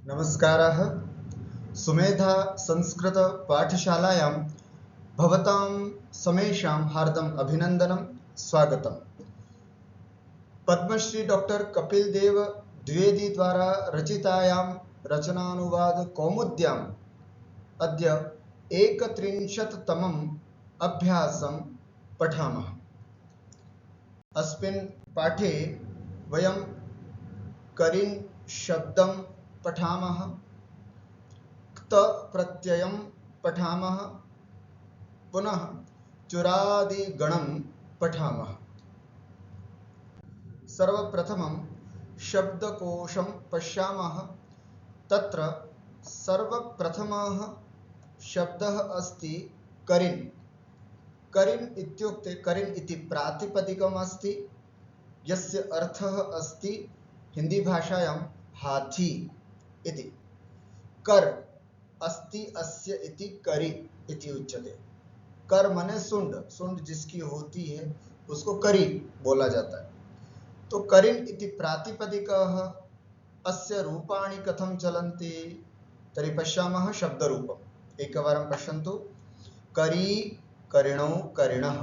नमस्कारः। सुमेधा संस्कृत पाठशालायां भवतां समेषां हार्दम् अभिनन्दनं स्वागतम्। पद्मश्री डॉक्टर कपिल देव द्विवेदी द्वारा रचितायां रचनानुवाद कौमुद्याम् अद्य 31तमम् अभ्यासं पठामः। अस्मिन् पाठे वयं करिन् शब्दं पठामः, क्त प्रत्ययं पठामः, पुनः चुरादिगणं पठामः। सर्वप्रथमं शब्दकोशं पश्यामः। तत्र सर्वप्रथमः शब्दः अस्ति करिन्। करिन् इत्युक्ते करिन् इति प्रातिपदिकम् अस्ति, यस्य अर्थः अस्ति हिंदी भाषायां हाथी इति। कर अस्ति अस्य इति करि इति उच्यते। कर माने सुंड, सुंड जिसकी होती है उसको करि बोला जाता है। तो करिन् इति प्रातिपदिकः अस्य रूपाणि कथं चलन्ति तर्हि पश्यामः शब्दरूपम्। एकवारं पश्यन्तु। करी करिणौ करिणः,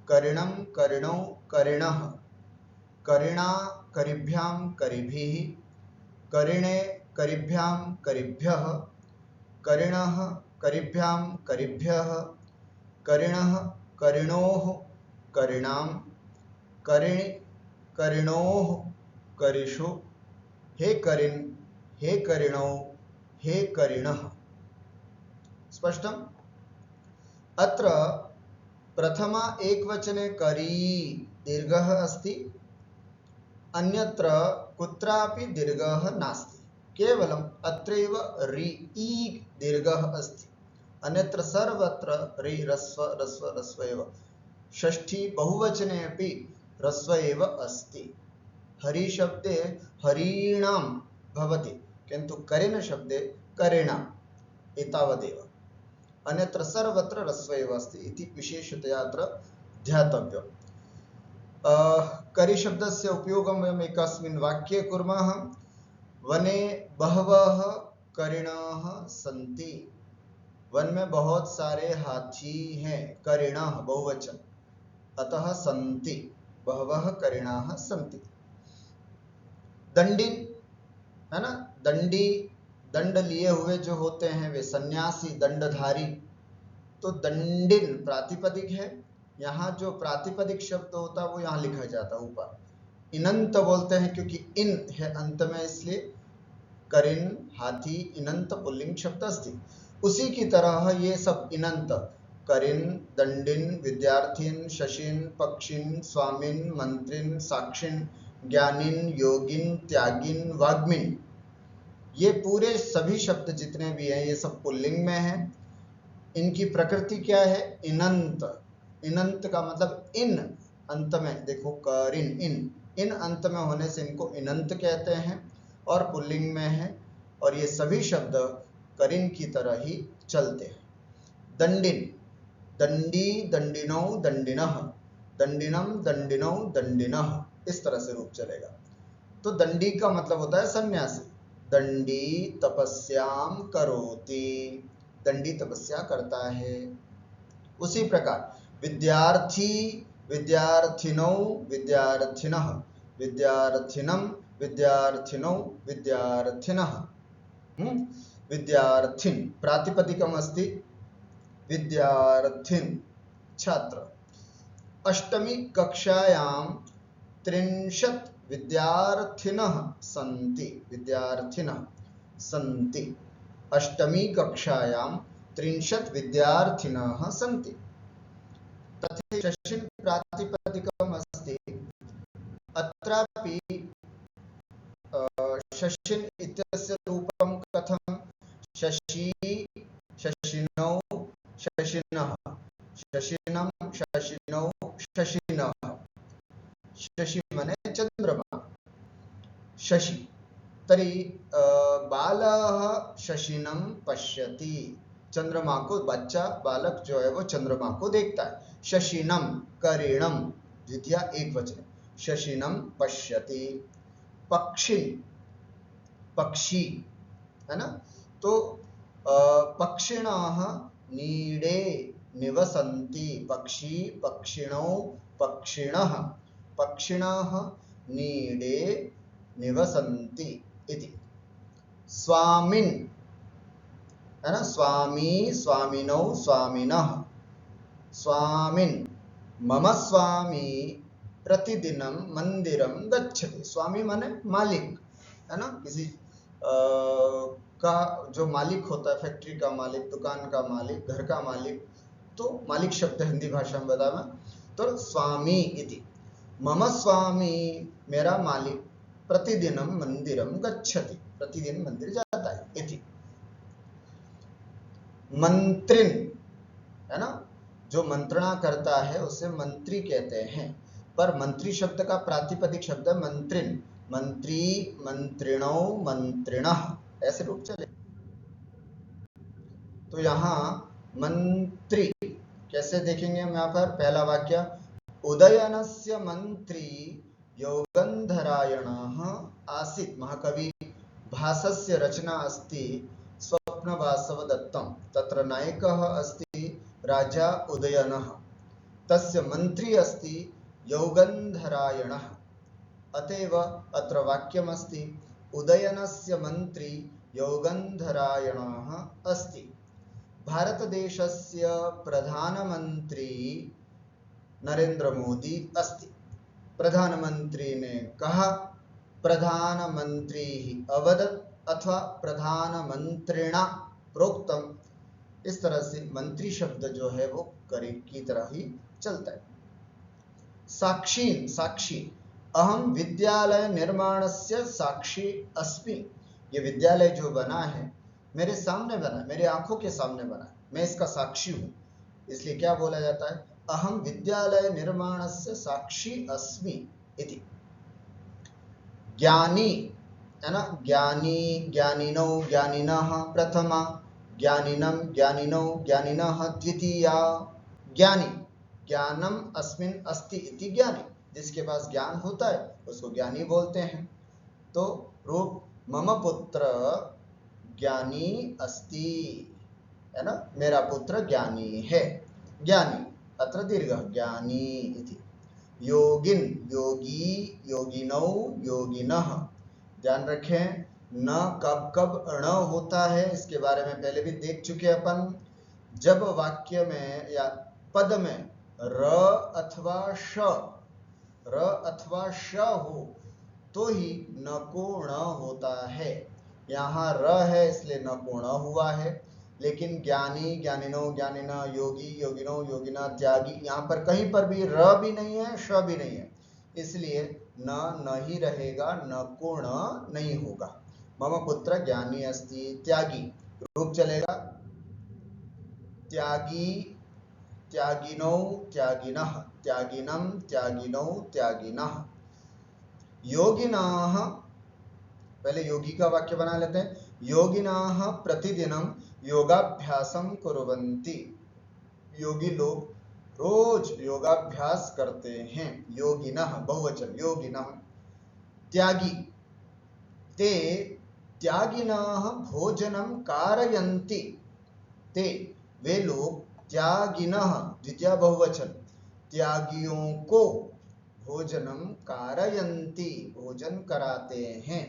करिणं करिणौ करिणः, करिणा करिभ्यां करिभिः, करिणे करिभ्यां करिभ्यः, करिणः करिभ्यां करिभ्यः, करिणः करिणोः करिणां, करिणि करिणोः करिषु, हे करिन्, हे करिणौ, हे करिणः। स्पष्टम्? अत्र प्रथमा एकवचने करी दीर्घः अस्ति, अन्यत्र कुत्रापि दीर्घः नास्ति, केवलम् अत्रैव रि ई दीर्घः अस्ति, अन्यत्र सर्वत्र रि ह्रस्व ह्रस्व ह्रस्व एव। षष्ठी बहुवचने अपि ह्रस्व एव अस्ति। हरि शब्दे हरीणां भवति, किन्तु करिन् शब्दे करिणा एतावदेव। अन्यत्र सर्वत्र ह्रस्व एव अस्ति इति विशेषतया अत्र ध्यातव्यम्। करि शब्दस्य उपयोगं वयम् एकस्मिन् वाक्ये कुर्मः। वने बहवः करिणः सन्ति। वन में बहुत सारे हाथी हैं। करिणः बहुवचन, अतः सन्ति, बहवः करिणाः सन्ति। दंडिन है ना, दंडी दंड लिए हुए जो होते हैं वे सन्यासी, दंडधारी। तो दंडिन प्रातिपदिक है। यहाँ जो प्रातिपदिक शब्द होता है वो यहाँ लिखा जाता है ऊपर। इनंत बोलते हैं क्योंकि इन है अंत में, इसलिए करिन् हाथी इनंत पुल्लिंग शब्द अस्ति। उसी की तरह ये सब इनंत करिन्, दंडिन, विद्यार्थिन, शशिन, पक्षिन, स्वामिन, मंत्रिन, साक्षिन, ज्ञानिन, योगिन, त्यागिन, वाग्मिन, ये पूरे सभी शब्द जितने भी हैं ये सब पुल्लिंग में हैं। इनकी प्रकृति क्या है? इनंत। इनंत का मतलब इन अंत में, देखो करिन्, इन अंत में होने से इनको इनंत कहते हैं और पुल्लिंग में है। और ये सभी शब्द करिन् की तरह ही चलते हैं। दंडिन, दंडी दंडिनौ दंडिनः, दंडिनम दंडिनौ दंडिनः, इस तरह से रूप चलेगा। तो दंडी का मतलब होता है सन्यासी। दंडी तपस्याम करोति, दंडी तपस्या करता है। उसी प्रकार विद्यार्थी, विद्यार्थिनौ विद्यार्थिनः, विद्यार्थिनम विद्यार्थिनौ विद्यार्थिनः, विद्यार्थिन प्रातिपदिकम् अस्ति, विद्यार्थिन छात्र। अष्टमी कक्षायां 30 विद्यार्थिनः सन्ति, विद्यार्थिनः सन्ति। अष्टमी कक्षायां 30 विद्यार्थिनः सन्ति। तथा शशिन् प्रातिपदिकम् अस्ति। अत्रापि शशिन् इत्यस्य रूपं कथं? शशी, शशिनौ, शशिनः, शशिनं, शशिनौ, शशिनः। शशि माने चंद्रमा, शशि। तर्हि बालः शशिनं पश्यति, चंद्रमा को बच्चा बालक जो है वो चंद्रमा को देखता है। शशिनं करिणं द्वितीया एकवचन, शशिनं पश्यति। पक्षी, पक्षी है ना। तो पक्षिणः नीडे निवसन्ति, पक्षी पक्षिणौ पक्षिणः, पक्षिणः नीडे निवसन्ति इति। स्वामिन्, है ना, स्वामी स्वामिनौ स्वामिनः, स्वामिन् मम स्वामी प्रतिदिनं मंदिरं गच्छति। स्वामी माने मालिक, है ना, किसी का जो मालिक होता है, फैक्ट्री का मालिक, दुकान का मालिक, घर का मालिक, तो मालिक शब्द हिंदी भाषा में बताया। तो स्वामी इति, मम स्वामी मेरा मालिक, प्रतिदिनं मंदिरं गच्छति, प्रतिदिन मंदिर जाता है इति। मंत्रिन, है ना, जो मंत्रणा करता है उसे मंत्री कहते हैं, पर मंत्री शब्द का प्रातिपदिक शब्द है मंत्रिन, मंत्री मंत्रिणौ मंत्रिणः, ऐसे रूप चले। तो यहाँ मंत्री कैसे देखेंगे हम यहाँ पर, पहला वाक्य, उदयनस्य मंत्री योगंधरायणः आसीत्। महाकवि भासस्य रचना अस्ति स्वप्नवासवदत्तं, तत्र नायकः अस्ति राजा उदयनः, तस्य मंत्री अस्ति योगंधरायणः। अतएव अत्र वाक्यमस्ति उदयनस्य मंत्री योगंधरायणः अस्ति। भारतदेशस्य प्रधानमंत्री नरेंद्र मोदी अस्ति। प्रधानमंत्री ने कहा, प्रधानमंत्री अवदत् अथवा प्रधानमंत्रिणा प्रोक्तम, इस तरह से मंत्री शब्द जो है वो करे की तरह ही चलता है। साक्षी, साक्षी, अहम विद्यालय निर्माणस्य साक्षी अस्मि। ये विद्यालय जो बना है मेरे सामने बना है, मेरी आंखों के सामने बना है, मैं इसका साक्षी हूं, इसलिए क्या बोला जाता है, अहम विद्यालय निर्माणस्य साक्षी अस्मि इति। ज्ञानी, है ना, ज्ञानी ज्ञानिनौ ज्ञानिनः प्रथमा, ज्ञानिनं ज्ञानिनौ ज्ञानिनः द्वितीया। ज्ञानी, ज्ञानम अस्मिन् अस्ति इति ज्ञानी, जिसके पास ज्ञान होता है उसको ज्ञानी बोलते हैं। तो रूप मम पुत्र ज्ञानी अस्ति, है ना, मेरा पुत्र ज्ञानी है, ज्ञानी, अत्र दीर्घ, ज्ञानी इति। योगिन, योगी योगिनौ योगिनः, ध्यान रखें न कब कब ण होता है, इसके बारे में पहले भी देख चुके अपन। जब वाक्य में या पद में र अथवा श, र अथवा श हो तो ही न को ण होता है। यहाँ र है इसलिए न को ण हुआ है, लेकिन ज्ञानी ज्ञानिनो ज्ञानिना, योगी योगिनो योगिना, त्यागी, यहाँ पर कहीं पर भी र भी नहीं है, श भी नहीं है, इसलिए न ही रहेगा, न को ण नहीं होगा। मम पुत्र ज्ञानी अस्ति, त्यागी रूप चलेगा, त्यागी त्यागिनौ त्यागिनः, त्यागिनं त्यागिनौ त्यागिनः। योगिनाः, पहले योगी का वाक्य बना लेते हैं, योगिनाः प्रतिदिनं योगाभ्यासं कुर्वन्ति, योगी लोग रोज योगाभ्यास करते हैं। योगिनः बहुवचन, योगिनः। त्यागी, ते त्यागिनः भोजनं कारयन्ति, ते वे लोग, त्यागिनः द्वितीय बहुवचन, त्यागियों को भोजनम कारयन्ति भोजन कराते हैं,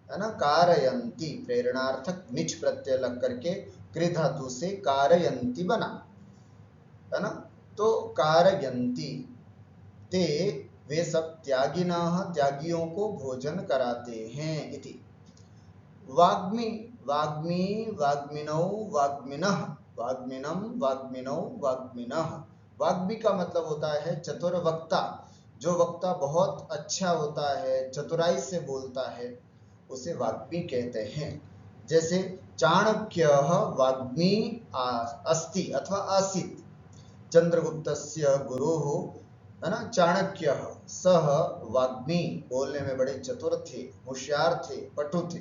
है ना, कारयन्ति प्रेरणार्थक निच प्रत्यय लग करके कृ धातु से कारयन्ति बना, है ना। तो कारयन्ति, ते वे सब त्यागिनः त्यागियों को भोजन कराते हैं इति। वाग्मी, वाग्मी वाग्मिनौ वाग्मिनः, वाग्मिनं वाग्मिनौ वाग्मिनः। वाग्मी का मतलब होता है चतुर वक्ता, जो वक्ता बहुत अच्छा होता है, चतुराई से बोलता है, उसे वाग्मी कहते हैं। जैसे चाणक्यः वाग्मी अस्ति अथवा आसीत्, चंद्रगुप्तस्य गुरुः, है ना, चाणक्यः सः वाग्मी, बोलने में बड़े चतुर थे, होशियार थे, पटु थे,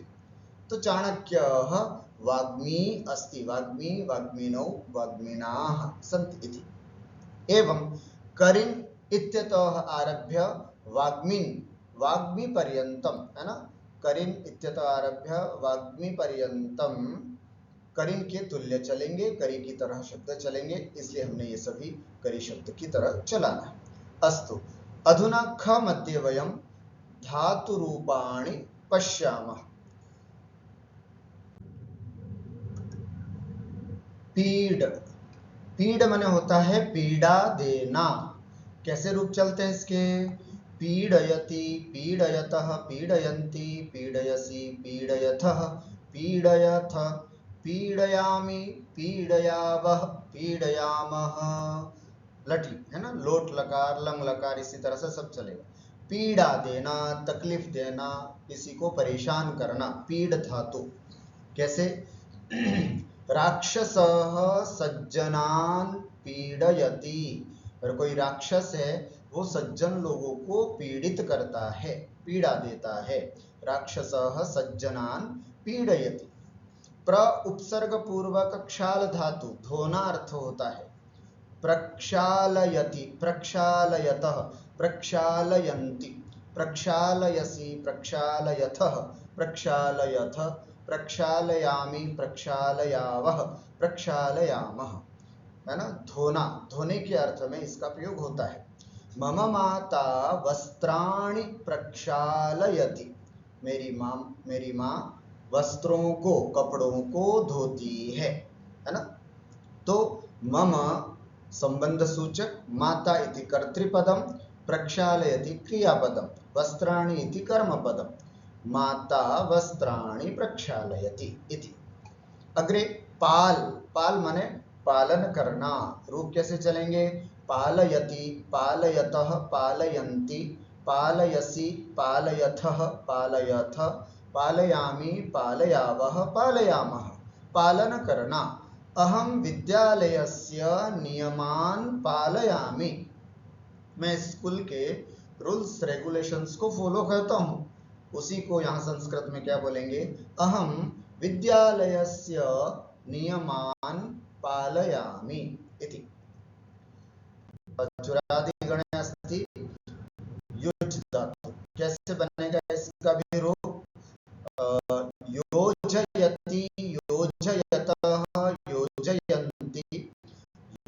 तो चाणक्यः वाग्मी अस्ति, वाग्मी वाग्मिनौ वाग्मिनाः सन्ति इति। एवं करिन् इत्यतः आरभ्य वाग्मिन् वाग्मी पर्यंतम, है ना, करिन इत्यतः आरभ्य वाग्मी पर्यंतम करिन के तुल्य चलेंगे, करी की तरह शब्द चलेंगे, इसलिए हमने ये सभी करी शब्द की तरह चलाना है। अस्तु, अधुना ख मध्ये वयम धातु रूपाणि पश्यामः। पीड, पीड माने होता है पीड़ा देना। कैसे रूप चलते हैं इसके? पीडयति, पीडयतः, पीडयन्ति, पीडयसि, पीडयथः, पीडयथ, पीडयामि, पीडयावः, पीडयामः। लटी है ना, लोट लकार लंग लकार इसी तरह से सब चलेगा। पीड़ा देना, तकलीफ देना, किसी को परेशान करना, पीड़ धातु। कैसे? राक्षसः सज्जनान पीडयति, अगर कोई राक्षस है वो सज्जन लोगों को पीड़ित करता है, पीड़ा देता है। राक्षसः सज्जनान पीडयति। प्र उपसर्ग पूर्वक क्षाल धातु, धोना अर्थ होता है। प्रक्षालयति, प्रक्षालयतः, प्रक्षालयन्ति, प्रक्षालयसि, प्रक्षालयथः, प्रक्षालयथ, प्रक्षालयामि, प्रक्षालयावः, प्रक्षालयामः, है ना। धोना, धोने के अर्थ में इसका प्रयोग होता है। मम माता वस्त्राणि प्रक्षालयति, मेरी माँ वस्त्रों को, कपड़ों को धोती है ना। तो मम संबंध सूचक, माता इति कर्तृपदम, प्रक्षालयति क्रियापदम, वस्त्राणि इति कर्मपदम, माता वस्त्राणि प्रक्षालयति इति। अग्रे पाल, पाल माने पालन करना। रूप कैसे चलेंगे? पालयति, पालयतः, पालयन्ति, पालयसि, पालयथः, पालयथ, पालयामि, पालयावः, पालयामः। पालन करना। अहम विद्यालयस्य नियमान् पालयामि, मैं स्कूल के रूल्स रेगुलेशंस को फॉलो करता हूँ। उसी को यहाँ संस्कृत में क्या बोलेंगे? अहम विद्यालयस्य नियमान् पालयामि इति। चुरादिगणे अस्ति युज् धातु, कैसे बनेगा इसका भी रूप? योजयति, योजयतः, योजयन्ति,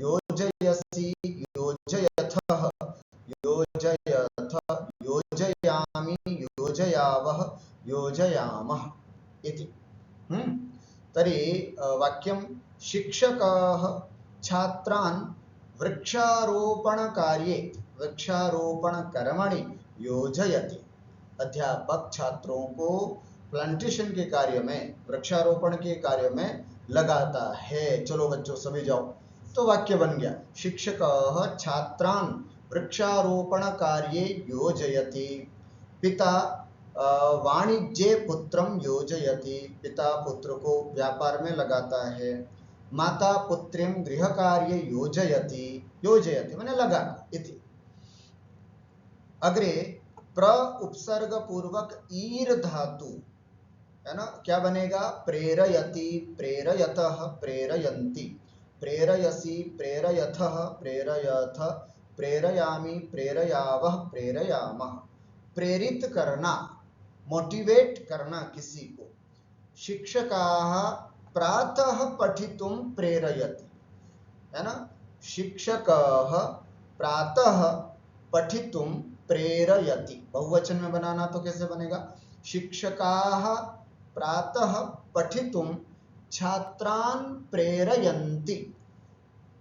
योजयसि, योजयथः, योजयथ, योजयामि, योजयावः, योजयामः इति। तर्हि वाक्यं शिक्षकः छात्रान् वृक्षारोपणकार्ये, वृक्षारोपणकर्मणि योजयति। अध्यापक छात्रों को प्लांटेशन के कार्य में, वृक्षारोपण के कार्य में लगाता है। चलो बच्चों सभी जाओ। तो वाक्य बन गया, शिक्षकः छात्रान् वृक्षारोपण कार्ये योजयति। पिता वाणिज्ये पुत्रं योजयति, पिता पुत्र को व्यापार में लगाता है। माता पुत्रीं गृह कार्ये योजयति, योजयति माने लगाना इति। अग्रे प्र उपसर्ग पूर्वक ईर धातु, है ना, क्या बनेगा? प्रेरयति, प्रेरयतः, प्रेरयन्ति, प्रेरयसि, प्रेरयथः, प्रेरयथ, प्रेरयामि, प्रेरयावः, प्रेरयामः। प्रेरित करना, मोटिवेट करना किसी को। शिक्षकाः प्रातः पठितुं प्रेरयति, है ना। शिक्षकः प्रातः पठितुं प्रेरयति, बहुवचन में बनाना तो कैसे बनेगा? शिक्षकाः प्रातः पठितुं छात्रान् प्रेरयन्ति।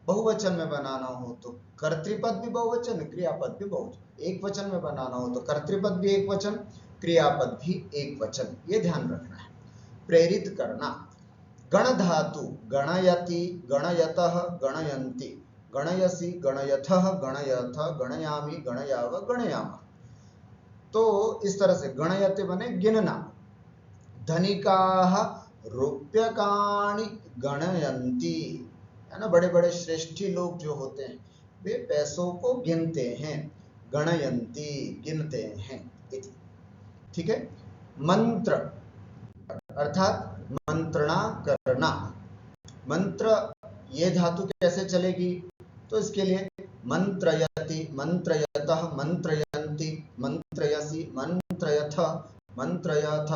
बहुवचन में बनाना हो तो कर्तृपद भी बहुवचन, क्रियापद भी बहुवचन। एक वचन में बनाना हो तो कर्तृपद भी एक वचन, क्रियापद भी एक वचन, ये ध्यान रखना है। प्रेरित करना। गण धातु, गणयति, गणयतः, गणयन्ति, गणयसि, गणयथः, गणयथ, गणयामि, गणयाव, गणयामः। तो इस तरह से गणयति बने गिनना। धनिकाः रूप्यकाणि गणयन्ति, है ना, बड़े बड़े श्रेष्ठी लोग जो होते हैं वे पैसों को गिनते हैं। गणयन्ति, गिनते हैं इति। ठीक है। मंत्र अर्थात मंत्रणा करना। मंत्र, ये धातु कैसे चलेगी? तो इसके लिए मंत्रयति, मंत्रयतः, मंत्रयन्ति, मंत्रयसि, मंत्रयथ, मंत्रयथ,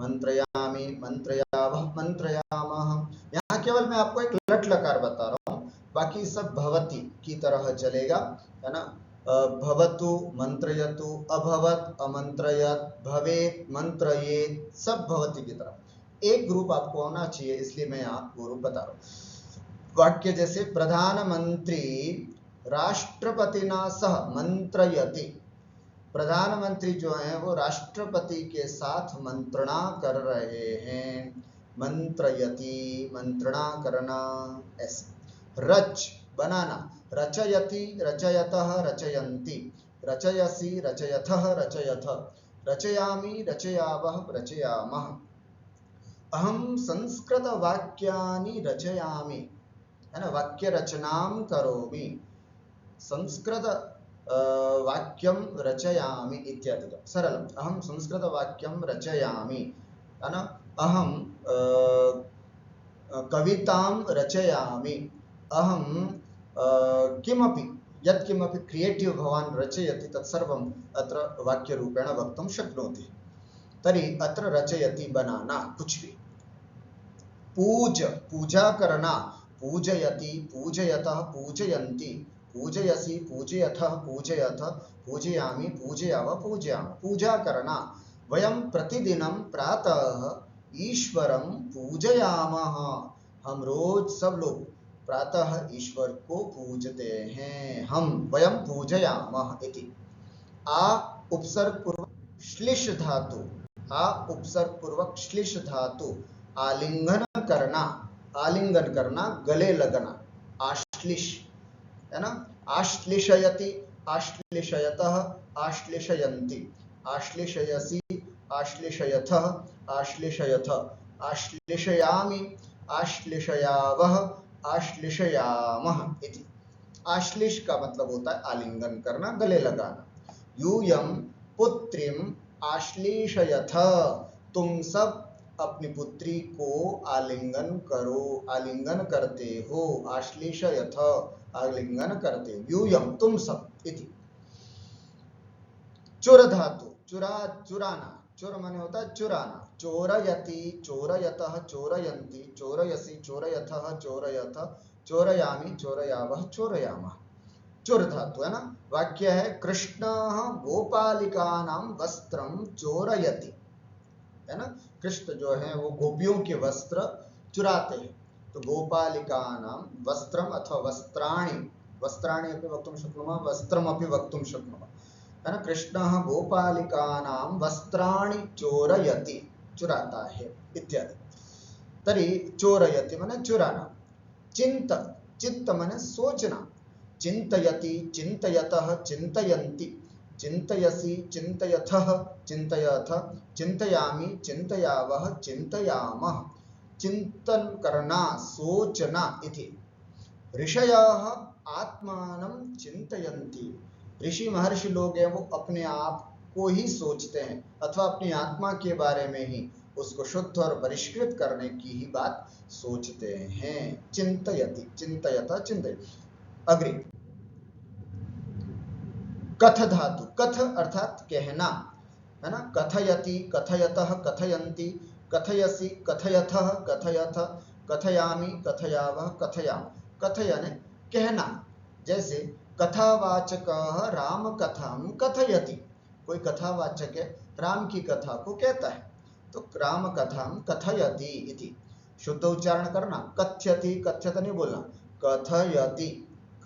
मंत्रयामि, मंत्रयावः, मंत्रयामः। यहाँ केवल मैं आपको एक लट लकार बता रहा हूँ, बाकी सब भवति की तरह चलेगा, है ना। भवतु, मंत्रयतु, अभवत, अमंत्रयत, भवेत, मंत्रयेत, सब भवति की तरह एक ग्रुप आपको होना चाहिए, इसलिए मैं यहाँ वो रूप बता रहा हूँ। वाक्य जैसे प्रधानमंत्री राष्ट्रपतिना सह मंत्रयति, प्रधानमंत्री जो हैं वो राष्ट्रपति के साथ मंत्रणा कर रहे हैं, मंत्रयति, मंत्रणा करना, ऐसे। रच, बनाना, रचयति, रचयतः, रचयन्ति, रचयसि, रचयथः, रचयथ, रचयामि, रचयावः, रचयामः। अहम संस्कृत वाक्यानि रचयामि, है ना, वाक्य रचनां करोमि, संस्कृत वाक्यं रचयामि इत्यादि। सरलम्, अहम संस्कृत वाक्यं रचयामि, है ना। अहम कवितां रचयामि, अहम किमपि यत्किमपि क्रिएटिव भवान् रचयति तत्सर्वम् अत्र वाक्यरूपेण वक्तुं शक्नोति। तर्हि अत्र रचयति बनाना कुछ भी। पूज, पूजा करना, पूजयति, पूजयतः, पूजयन्ति, पूजयसि, पूजयथः, पूजयथ, पूजयामि, पूजयावः, पूजयामः, पूजा करना। वयं प्रतिदिनं प्रातः ईश्वरं पूजयामः, हम रोज सब लोग प्रातः ईश्वर को पूजते हैं, हम वयं पूजयामः इति। आ उपसर्ग पूर्वक श्लिष धातु, आ उपसर्ग पूर्वक श्लिष धातु, आलिंगन करना, आलिंगन करना, गले लगना, आश्लिष, है ना। आश्लिषयति, आश्लिषयतः, आश्लिषयन्ति, आश्लिषयसि, आश्लिषयथः, आश्लिषयथ, आश्लिषयामि, आश्लिषयावः, आश्लिषयामः इति। आश्लिष का मतलब होता है आलिंगन करना, गले लगाना। यूयं पुत्रीं आश्लिषयथ, तुम सब अपनी पुत्री को आलिंगन करो, आलिंगन करते हो, आश्लिषयथ, आलिंगन करते हो, यूयं तुम सब इति। चुर धातु, चुरा, चुराना, चुर माने होता है चुराना, चोरयति, चोरयतः, चोरयन्ति, चोरयसि, चोरयथः, चोरयथ, चोरयामि, चोरयावः, चोरयामः। चुर धातु, है ना। वाक्य है कृष्णः गोपालिकानां वस्त्रं चोरयति, है ना। कृष्ण जो है वो गोपियों के वस्त्र चुराते हैं, तो गोपालिकानां वस्त्रम अथवा वस्त्राणि, वस्त्राणि अपि वक्तुं शक्नुमः, वस्त्रमपि वक्तुं शक्नुमः, है ना। कृष्णः गोपालिकानां वस्त्राणि चोरयति, चुराता है इत्यादि। तर्हि चोरयति माने चुराना। चिंत, चित्त माने सोचना, चिंतयति, चिंतयतः, चिंतयन्ति, चिंतयसि, चिंतयथः, चिंतयथ, चिंतयामि, चिंतयावः, चिंतयामः, चिंतन करना, सोचना इति। ऋषयः आत्मानं चिंतयन्ति, ऋषि महर्षि लोग हैं वो अपने आप को ही सोचते हैं अथवा अपनी आत्मा के बारे में ही उसको शुद्ध और परिष्कृत करने की ही बात सोचते हैं। चिंतयति, चिंतयत, चिंतयति। अग्रे कथ धातु, कथ अर्थात कहना, है ना। कथयति, कथयतः, कथयन्ति, कथयसि, कथयथः, कथयथ, कथयामि, कथयावः, कथयाम। कथयने कहना, जैसे कथावाचकः राम कथां कथयति, कोई कथावाचक है राम की कथा को कहता है, तो राम कथां कथयति इति। शुद्ध उच्चारण करना, कथयति, कथ्यत नहीं बोलना, कथयति,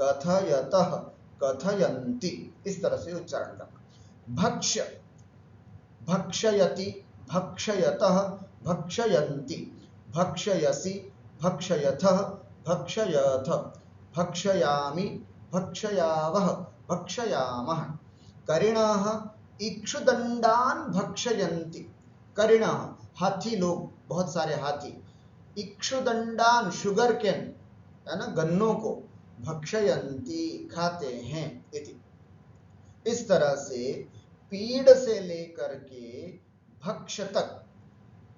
कथयतः, कथयन्ति, इस तरह से उच्चारण करना। भक्ष्य, भक्षयति, भक्षयतः, भक्षयन्ति, भक्षयसि, भक्षयथः, भक्षयथ, भक्षयामि, भक्षयावः, भक्षयामः। करिणः इक्षुदंडान् भक्षयन्ति, करिणः हाथी लोग, बहुत सारे हाथी, इक्षुदंडान शुगर केन, है ना, गन्नों को, भक्षयन्ति खाते हैं इति। इस तरह से पीड़ से लेकर के भक्ष तक,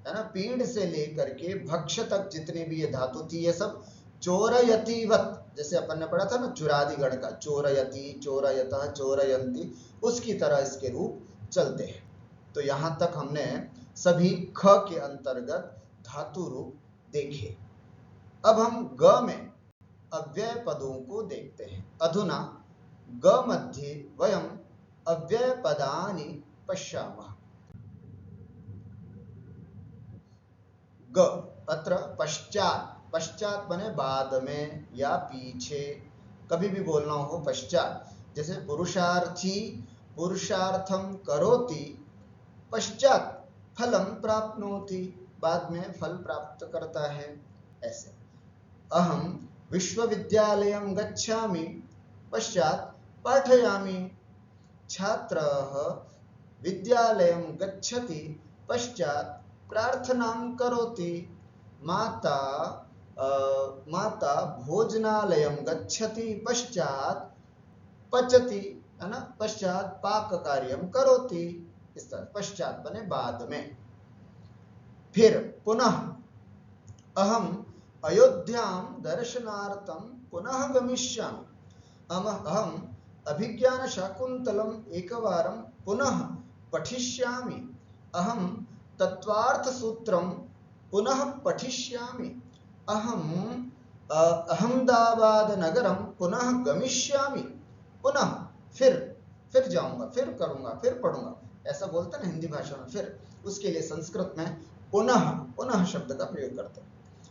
है ना, पीड़ से लेकर के भक्ष तक जितने भी ये धातु थी ये सब चोरयतिवत, जैसे अपन ने पढ़ा था ना चुरादि गण का, चोरयति, चोरयतः, चोरयन्ति, उसकी तरह इसके रूप चलते हैं। तो यहाँ तक हमने सभी ख के अंतर्गत धातु रूप देखे। अब हम ग में अव्यय पदों को देखते हैं। अधुना ग मध्ये वयम अव्यय पदानि पश्यामः। ग अत्र पश्चात, पश्चात बने बाद में या पीछे, कभी भी बोलना हो पश्चात। जैसे पुरुषार्थी पुरुषार्थम करोति पश्चात फलम प्राप्नोति, बाद में फल प्राप्त करता है। ऐसे अहम विश्वविद्यालयं गच्छामि पश्चात पाठयामि। छात्रः विद्यालयं गच्छति पश्चात प्रार्थनां करोति। माता भोजनालयं गच्छति पश्चात पचति, है ना, पश्चात पाक कार्यं करोति। इस तरह पश्चात बने बाद में। फिर पुनः अहम अयोध्यां दर्शनार्थं पुनः गमिष्यामि। अहम अभिज्ञान शाकुंतलम एकवारं पुनः पठिष्यामि। अहम तत्वार्थ सूत्रम पुनः पठिष्यामि। अहम अहमदाबाद नगरम पुनः गमिष्यामि। पुनः फिर जाऊंगा, फिर करूंगा, फिर पढ़ूंगा, ऐसा बोलते हैं ना हिंदी भाषा में। फिर उसके लिए संस्कृत में पुनः शब्द का प्रयोग करते हैं।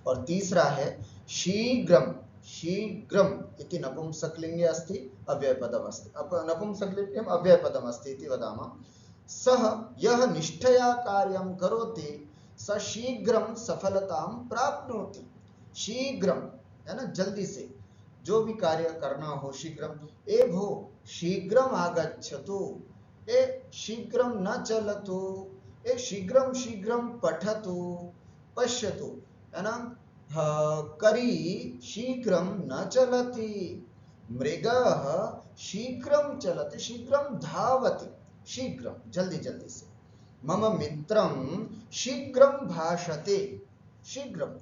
और तीसरा है शीघ्रम। शीघ्रम इति नपुंसकलिंगे अस्ति अव्ययपदम् अस्ति। नपुंसकलिंगे अव्ययपदम् अस्ति इति वदामः। सः यः निष्ठया कार्यं करोति स शीघ्रं सफलतां प्राप्नोति। शीघ्रम है ना, जल्दी से, जो भी कार्य करना हो शीघ्रम। ए भो शीघ्रम आगच्छतु, ए शीघ्रम न चलतु, ए शीघ्रम शीघ्रम पठतु, पश्यतु, है ना। करी शीघ्रम न चलति, मृगः शीघ्रम चलति, शीघ्रम धावति, शीघ्रम जल्दी जल्दी से। मम मित्रम शीघ्रम भाषते, शीघ्रम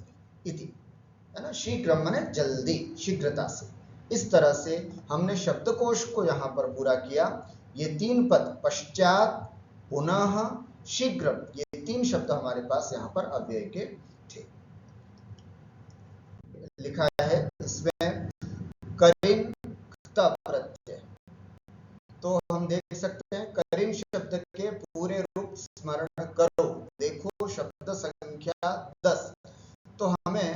इति, है ना, शीघ्रम माने जल्दी, शीघ्रता से। इस तरह से हमने शब्दकोश को यहाँ पर पूरा किया। ये तीन पद पश्चात, पुनः, शीघ्रम, ये तीन शब्द हमारे पास यहाँ पर अव्यय के थे। लिखा है इसमें करिन प्रत्यय। तो हम देख सकते हैं करिन शब्द के पूरे रूप स्मरण करो। देखो शब्द संख्या 10। तो हमें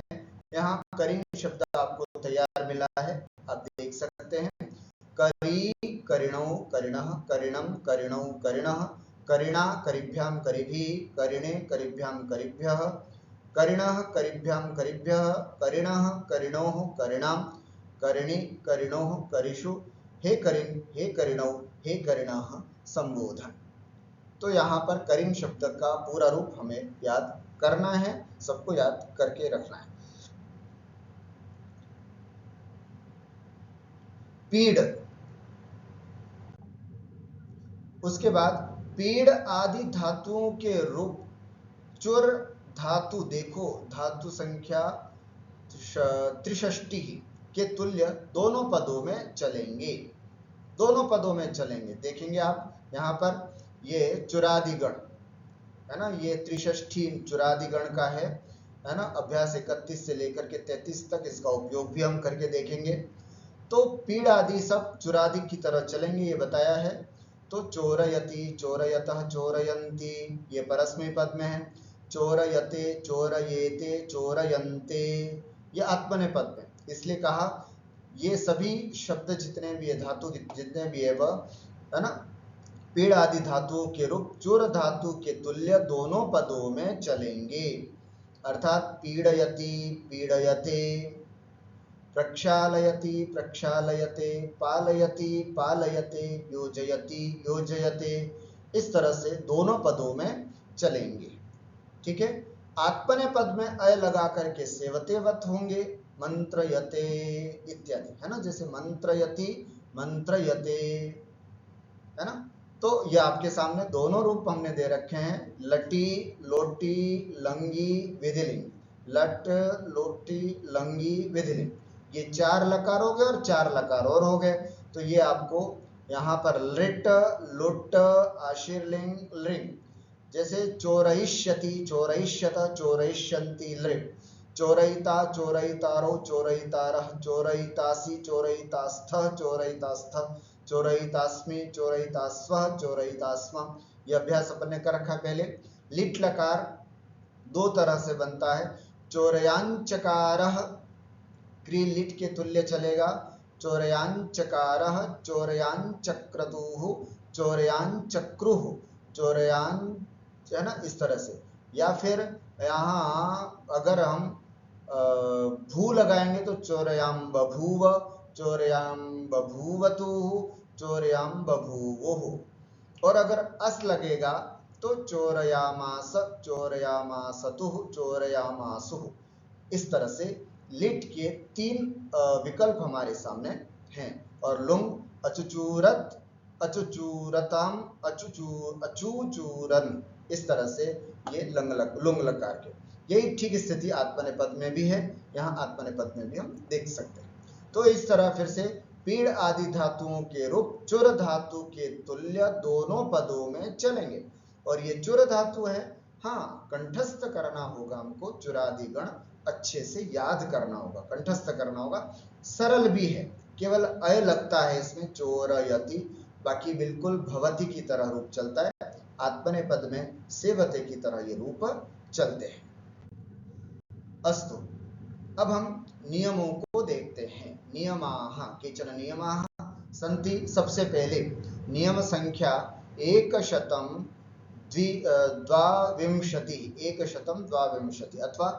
यहाँ करिन शब्द आपको तैयार मिला है, आप देख सकते हैं। करी, करिणौ, करिणः, करिणम, करिणौ, करिणः, करिणा, करिभ्याम, करिभि, करिणे, करिभ्याम, करिभ्यः, करिणः, करिभ्याम, करिभ्यः, करिणः, करिणोः, करिणाम, करिणि, करिणोः, करिषु, हे करिन, हे करिणौ, हे करिणः संबोधन। तो यहाँ पर करिन शब्द का पूरा रूप हमें याद करना है, सबको याद करके रखना है। पीड़, उसके बाद पीड़ आदि धातुओं के रूप चुर धातु, देखो धातु संख्या 63 के तुल्य दोनों पदों में चलेंगे, दोनों पदों में चलेंगे। देखेंगे आप यहाँ पर ये चुरादिगण है ना, ये 63 चुरादिगण का है ना। अभ्यास 31 से लेकर के 33 तक इसका उपयोग भी हम करके देखेंगे। तो पीड़ आदि सब चुरादि की तरह चलेंगे, ये बताया है। तो चोरयति, चोरयतः, चोरयन्ति, ये परस्मै पद में है। चोरयते, चोरयेते, चोरयन्ते, ये आत्मनेपद में, इसलिए कहा ये सभी शब्द जितने भी है, धातु जितने भी है वह, है ना, पीड़ आदि धातुओं के रूप चुर धातु के तुल्य दोनों पदों में चलेंगे। अर्थात पीड़यति, पीड़यते, प्रक्षालयति, प्रक्षालयते, पालयति, पालयते, योजयति, योजयते, इस तरह से दोनों पदों में चलेंगे। ठीक है। आत्मने पद में अय लगा करके सेवतेवत होंगे, मंत्रयते इत्यादि, है ना। जैसे मंत्रयति, मंत्रयते, है ना। तो ये आपके सामने दोनों रूप हमने दे रखे हैं। लटी, लोटी, लंगी, विधिलिंग। लट, लोटी, लंगी, विधिलिंग, ये 4 लकार हो गए और 4 लकार और हो गए। तो ये आपको यहाँ पर लिट, लुट, आशीर्लिंग, लिंग, जैसे चोरयिष्यति, चोरयिष्यत, चोरयिष्यन्ति, लृट्। चोरयिता, चोरयितारौ, चोरयितारः, चोरयितासि, चोरयितास्थः, चोरयितास्थः, चोरयितास्मि, चोरयितास्वः, चोरयितास्म। यह अभ्यास अपन ने कर रखा है पहले। लिट लकार दो तरह से बनता है। चोरयांचकारः क्री लिट के तुल्य चलेगा। चोरयांचकारः, चोरयांचक्रतुः, चोरयांचक्रुः, चोरयां, है ना, इस तरह से। या फिर यहाँ अगर हम भू लगाएंगे तो चोरयां बभूव, चोरयां बभूवतुः, चोरयां बभूवुः। और अगर अस लगेगा तो चोरयामास, चोरयामासतुः, चोरयामासुः। इस तरह से लिट के तीन विकल्प हमारे सामने हैं। और लुंग अचुचूरत, अचुचूरताम, अचूचूरन, इस तरह से ये लुंग लकार के। यही ठीक स्थिति आत्मनेपद में भी है, यहाँ आत्मनेपद में भी हम देख सकते हैं। तो इस तरह फिर से पीड़ आदि धातुओं के रूप चुर धातु के तुल्य दोनों पदों में चलेंगे। और ये चुर धातु है, हाँ, कंठस्थ करना होगा हमको, चुरादि गण अच्छे से याद करना होगा, कंठस्थ करना होगा। सरल भी है, केवल अय लगता है इसमें, चोरयति, बाकी बिल्कुल भवति की तरह रूप चलता है। आत्मनेपद में सेवते की तरह ये रूप चलते हैं। अस्तु, अब हम नियमों को देखते हैं। नियमाः, केचन नियमाः सन्ति। सबसे पहले नियम संख्या 100 द्वाविंशति, 100 अथवा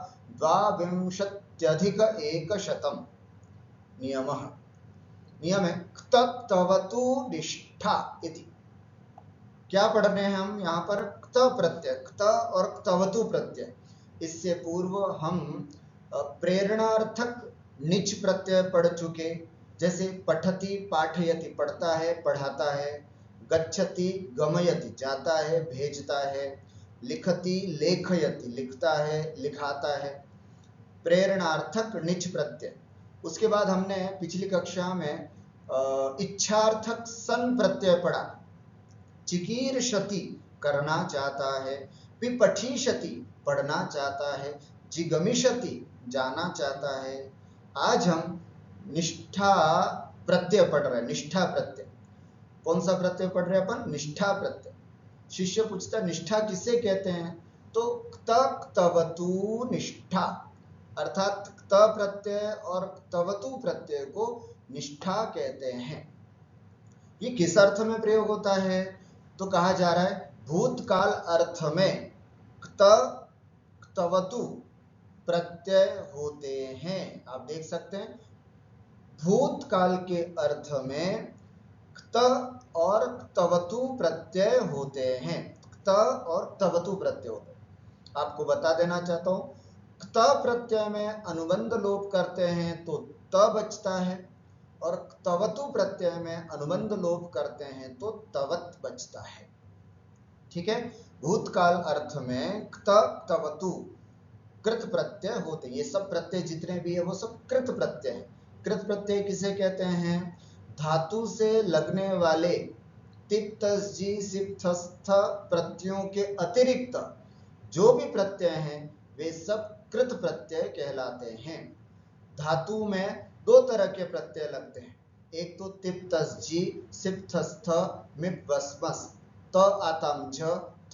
100 नियमः। नियम है क्तवतु निष्ठा इति। क्या पढ़ रहे हैं हम यहाँ पर? क्त प्रत्यय, क्त और क्तवतु प्रत्यय। इससे पूर्व हम प्रेरणार्थक निच प्रत्यय पढ़ चुके, जैसे पठति पाठयति पढ़ता है पढ़ाता है, गच्छति गमयति जाता है भेजता है, लिखति लेखयति लिखता है लिखाता है। प्रेरणार्थक निच प्रत्यय। उसके बाद हमने पिछली कक्षा में इच्छार्थक सन प्रत्यय पढ़ा। चिकीर्षति करना चाहता है, पिपठिषति पढ़ना चाहता है, जिगमिषति जाना चाहता है। आज हम निष्ठा प्रत्यय पढ़ रहे हैं। निष्ठा प्रत्यय, कौन सा प्रत्यय पढ़ रहे हैं अपन? निष्ठा प्रत्यय। शिष्य पूछता है निष्ठा किसे कहते हैं? तो क्तवतु निष्ठा, अर्थात क्त प्रत्यय और क्तवतु प्रत्यय को निष्ठा कहते हैं। ये किस अर्थ में प्रयोग होता है? तो कहा जा रहा है भूतकाल अर्थ में क्त क्तवतु प्रत्यय होते हैं। आप देख सकते हैं भूतकाल के अर्थ में क्त और क्तवतु प्रत्यय होते हैं। क्त और क्तवतु प्रत्यय होते हैं। आपको बता देना चाहता हूं, क्त प्रत्यय में अनुबंध लोप करते हैं तो त बचता है, और क्तवतु प्रत्यय में अनुबंध लोप करते हैं तो तवत बचता है। ठीक है, भूतकाल अर्थ में क्त क्तवतु कृत प्रत्यय होते हैं। ये सब प्रत्यय जितने भी है वो सब कृत प्रत्यय है। कृत प्रत्यय किसे कहते हैं? धातु से लगने वाले तिप्त जी सिप्तस्थ प्रत्ययों के अतिरिक्त जो भी प्रत्यय हैं वे सब कृत प्रत्यय कहलाते हैं। धातु में दो तरह के प्रत्यय लगते हैं, एक तो तिप्तस जी सिप्तस्थ मिप वस्मस, त आतम च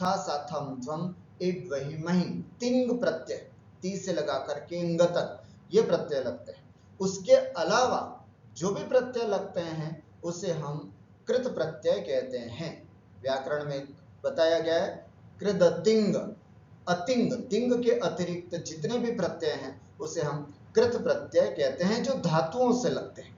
था साथम ध्वम इब वही महिम, तिंग प्रत्यय, ती से लगा करके इंग तक ये प्रत्यय लगते हैं। उसके अलावा जो भी प्रत्यय लगते हैं उसे हम कृत प्रत्यय कहते हैं। व्याकरण में बताया गया है कृदतिंग, अतिंग, तिंग के अतिरिक्त जितने भी प्रत्यय हैं उसे हम कृत प्रत्यय कहते हैं, जो धातुओं से लगते हैं।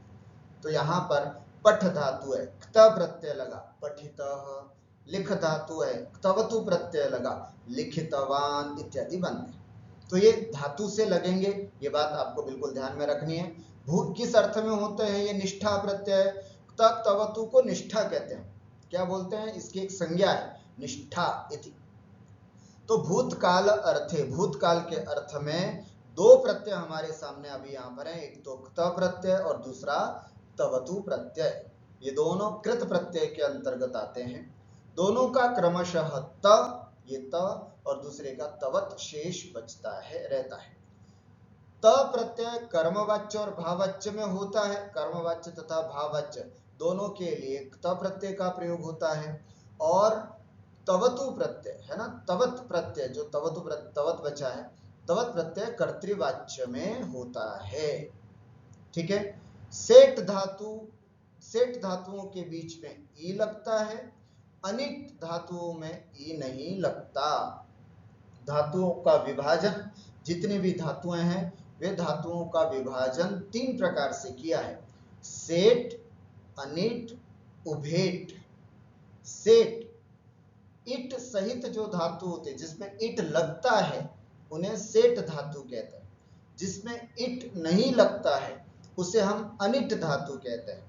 तो यहाँ पर पठ धातु है, क्त प्रत्यय लगा पठितः, लिख धातु है, क्तवतु प्रत्यय लगा लिखितवान इत्यादि बनते हैं। तो ये धातु से लगेंगे, ये बात आपको बिल्कुल ध्यान में रखनी है। भूत किस अर्थ में होते हैं ये निष्ठा प्रत्यय? क्तवतु को निष्ठा कहते हैं। क्या बोलते हैं? इसकी एक संज्ञा है निष्ठा इति। तो भूतकाल अर्थ है, भूतकाल के अर्थ में दो प्रत्यय हमारे सामने अभी यहाँ पर है, एक तो क्त प्रत्यय और दूसरा तवतु प्रत्यय। ये दोनों कृत प्रत्यय के अंतर्गत आते हैं। दोनों का क्रमशः त ये त, और दूसरे का तवत शेष बचता है, रहता है। त प्रत्यय कर्मवाच्य और भाववाच्य में होता है। कर्मवाच्य तथा भाववाच्य दोनों के लिए त प्रत्यय का प्रयोग होता है। और तवतु प्रत्यय है ना, तवत प्रत्यय जो तवत बचा है, तवत प्रत्यय कर्तृवाच्य में होता है। ठीक है। सेठ धातुओं के बीच में ई लगता है, अनिट धातुओं में ई नहीं लगता। धातुओं का विभाजन, जितनी भी धातुएं हैं वे धातुओं का विभाजन 3 प्रकार से किया है। सेठ, अनिट, उभेट। सेठ, इट सहित जो धातु होते जिसमें इट लगता है उन्हें सेठ धातु कहते हैं। जिसमें इट नहीं लगता है उसे हम अनिट धातु कहते हैं।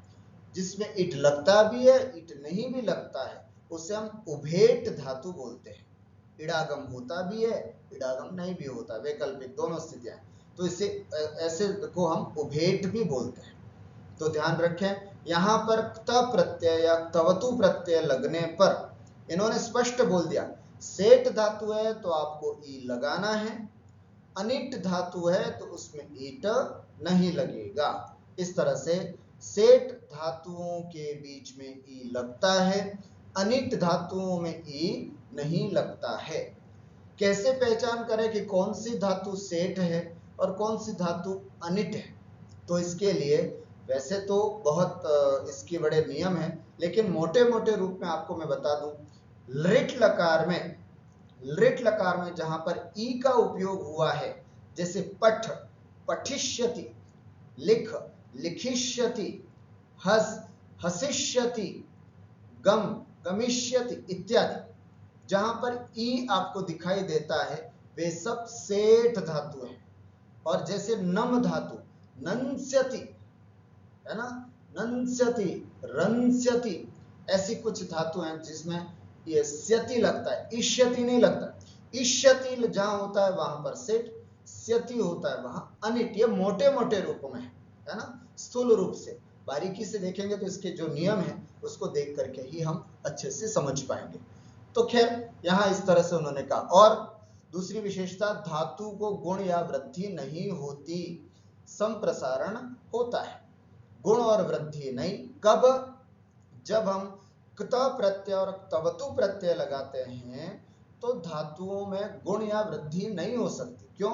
जिसमें इट लगता भी है, इट नहीं भी लगता है, उसे हम उभेट धातु बोलते हैं। इडागम होता भी है, इडागम नहीं भी होता, वैकल्पिक दोनों स्थितियां। तो इसे ऐसे को हम उभेट भी बोलते हैं। तो ध्यान रखें, यहाँ पर त प्रत्यय या तवतु प्रत्यय लगने पर इन्होंने स्पष्ट बोल दिया, सेठ धातु है तो आपको ई लगाना है, अनिट धातु है तो उसमें ईट नहीं लगेगा। इस तरह से सेठ धातुओं के बीच में ई लगता है, अनिट धातुओं में ई नहीं लगता है। कैसे पहचान करें कि कौन सी धातु सेठ है और कौन सी धातु अनिट है? तो इसके लिए वैसे तो बहुत इसके बड़े नियम हैं, लेकिन मोटे मोटे रूप में आपको मैं बता दूं। लिट लकार में जहां पर ई का उपयोग हुआ है, जैसे पठ, पठिष्यति, लिख, लिखिष्यति, हस, हसिष्यति, गम, गमिष्यति इत्यादि, जहां पर ई आपको दिखाई देता है वे सब सेठ धातु है। और जैसे नम धातु, नंस्यति है ना, नंस्यति, रंस्यति, ऐसी कुछ धातु हैं जिसमें ये स्यति लगता है, इष्यति नहीं लगता। इष्यति जहां होता है वहां पर सेठ, स्यति होता है वहां अनिट। ये मोटे मोटे रूप में है ना, स्थूल रूप से बारीकी से देखेंगे तो इसके जो नियम है उसको देख करके ही हम अच्छे से समझ पाएंगे। तो खैर यहाँ इस तरह से उन्होंने कहा। और दूसरी विशेषता, धातु को गुण या वृद्धि नहीं होती, संप्रसारण होता है, गुण और वृद्धि नहीं। कब? जब हम क्त प्रत्यय और तवतु प्रत्यय लगाते हैं तो धातुओं में गुण या वृद्धि नहीं हो सकती। क्यों?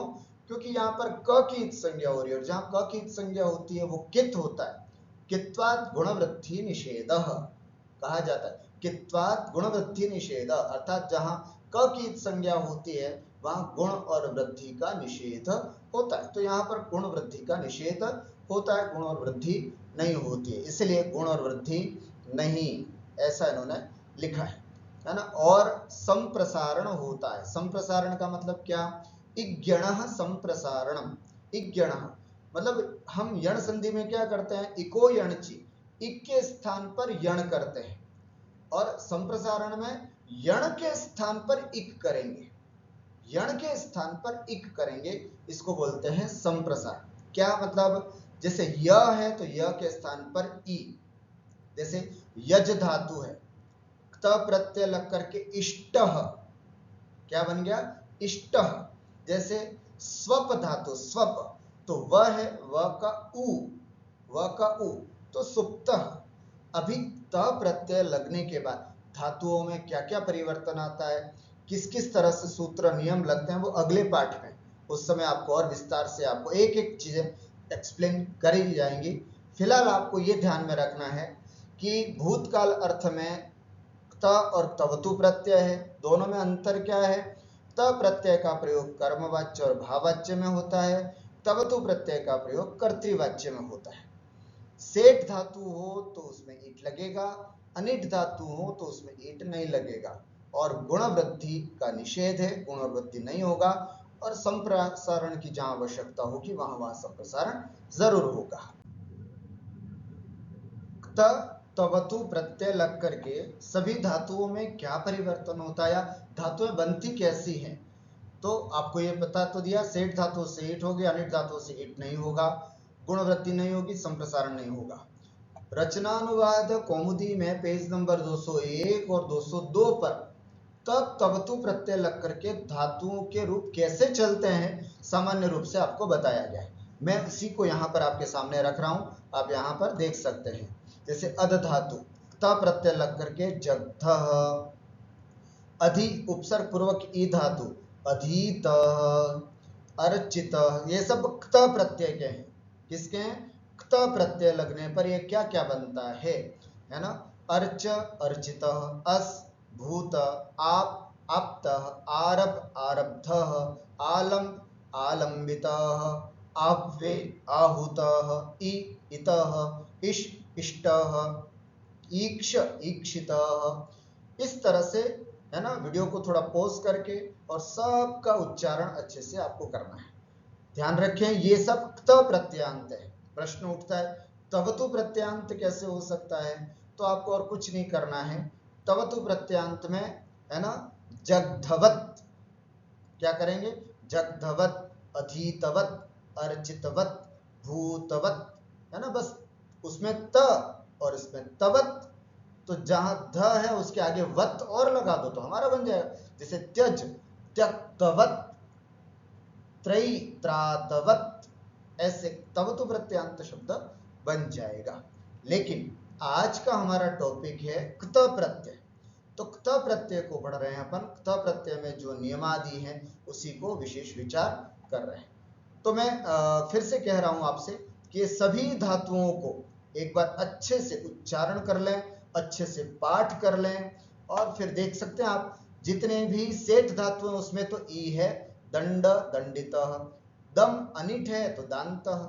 क्योंकि यहाँ पर क की इत संज्ञा हो रही है, और जहां क की इत संज्ञा होती है वो कित होता है। कित्वात् गुण वृद्धि निषेधः कहा जाता है। कित्वात् गुण वृद्धि निषेध, अर्थात जहां क की इत संज्ञा होती है वहां गुण और वृद्धि का निषेध होता है। तो यहाँ पर गुण वृद्धि का निषेध होता है, गुण और वृद्धि नहीं होती है, इसलिए गुण और वृद्धि नहीं, ऐसा इन्होंने लिखा है ना। और संप्रसारण होता है। संप्रसारण का मतलब क्या? इज्ञणः संप्रसारणम। इज्ञणः मतलब हम यण संधि में क्या करते हैं, इको यणचि, इक के स्थान पर यण करते हैं, और संप्रसारण में यण के स्थान पर इक करेंगे, यण के स्थान पर इक करेंगे, इसको बोलते हैं संप्रसारण। क्या मतलब? जैसे य है तो य के स्थान पर ई, जैसे यज धातु है, त प्रत्यय लग करके इष्टः, क्या बन गया? इष्टः। जैसे स्वप धातु, स्वप, तो वह है व का उ, व का उ, तो सुप्तः। अभी त प्रत्यय लगने के बाद धातुओं में क्या क्या परिवर्तन आता है, किस किस तरह से सूत्र नियम लगते हैं, वो अगले पाठ में, उस समय आपको और विस्तार से आपको एक एक चीजें एक्सप्लेन करी जाएंगी। फिलहाल आपको ये ध्यान में रखना है कि भूतकाल अर्थ में त और तवतु प्रत्यय है, दोनों में अंतर क्या है? त प्रत्यय का प्रयोग कर्मवाच्य और भाववाच्य में होता है, तवतु प्रत्यय का प्रयोग कर्तृवाच्य में होता है। सेठ धातु हो तो उसमें ईट लगेगा, अनिट धातु हो तो उसमें ईट नहीं लगेगा। और गुण वृद्धि का निषेध है, गुण वृद्धि नहीं होगा। और संप्रसारण की जहां आवश्यकता होगी वहां वहां संप्रसारण जरूर होगा। तवतु प्रत्यय लग करके सभी धातुओं में क्या परिवर्तन होता है या धातुएं बनती कैसी हैं, तो आपको ये बता तो दिया। सेठ धातु से ईट होगी, अनिट धातु से ईट नहीं होगा, गुण वृद्धि नहीं होगी, संप्रसारण नहीं होगा। रचनानुवाद कौमुदी में पेज नंबर 201 और 202 पर तब तवतु प्रत्यय लग करके धातुओं के रूप कैसे चलते हैं सामान्य रूप से आपको बताया गया है। मैं इसी को यहाँ पर आपके सामने रख रहा हूँ, आप यहाँ पर देख सकते हैं। जैसे अध धातु त प्रत्यय लग करके जगध, अधि उपसर्ग पूर्वक ई धातु अधीत, अर्चित, ये सब क्त प्रत्यय के हैं। किसके हैं? क्त प्रत्यय लगने पर ये क्या क्या बनता है ना? अर्च अर्चित, अस भूत, आप आप्त, आरभ आरब्ध, आलम आलंबित, आह्वे आहूत, इ इतः, इष इष्टः, ईक्ष ईक्षित। इस तरह से है ना, वीडियो को थोड़ा पॉज करके और सबका उच्चारण अच्छे से आपको करना है। ध्यान रखें ये सब क्त प्रत्यांत है। प्रश्न उठता है तवतु प्रत्यांत कैसे हो सकता है, तो आपको और कुछ नहीं करना है। तवतु प्रत्यांत में है ना जगधवत, क्या करेंगे? जगधवत, अधीतवत, अर्चितवत, भूतवत, है ना, बस उसमें त और इसमें तवत, तो जहां ध है उसके आगे वत और लगा दो तो हमारा बन जाएगा। जैसे त्यज त्यक्तवत, त्रयी त्रातवत, ऐसे तवतु प्रत्यांत शब्द बन जाएगा। लेकिन आज का हमारा टॉपिक है क्त प्रत्यय। तो क्त प्रत्यय को पढ़ रहे हैं अपन। क्त प्रत्यय में जो नियमादि हैं उसी को विशेष विचार कर रहे हैं। तो मैं फिर से कह रहा हूं आपसे कि सभी धातुओं को एक बार अच्छे से उच्चारण कर लें, अच्छे से पाठ कर लें, और फिर देख सकते हैं आप जितने भी सेठ धातु हैं उसमें तो ई है, दंड दंडितः, दम अनिट है तो दान्तः,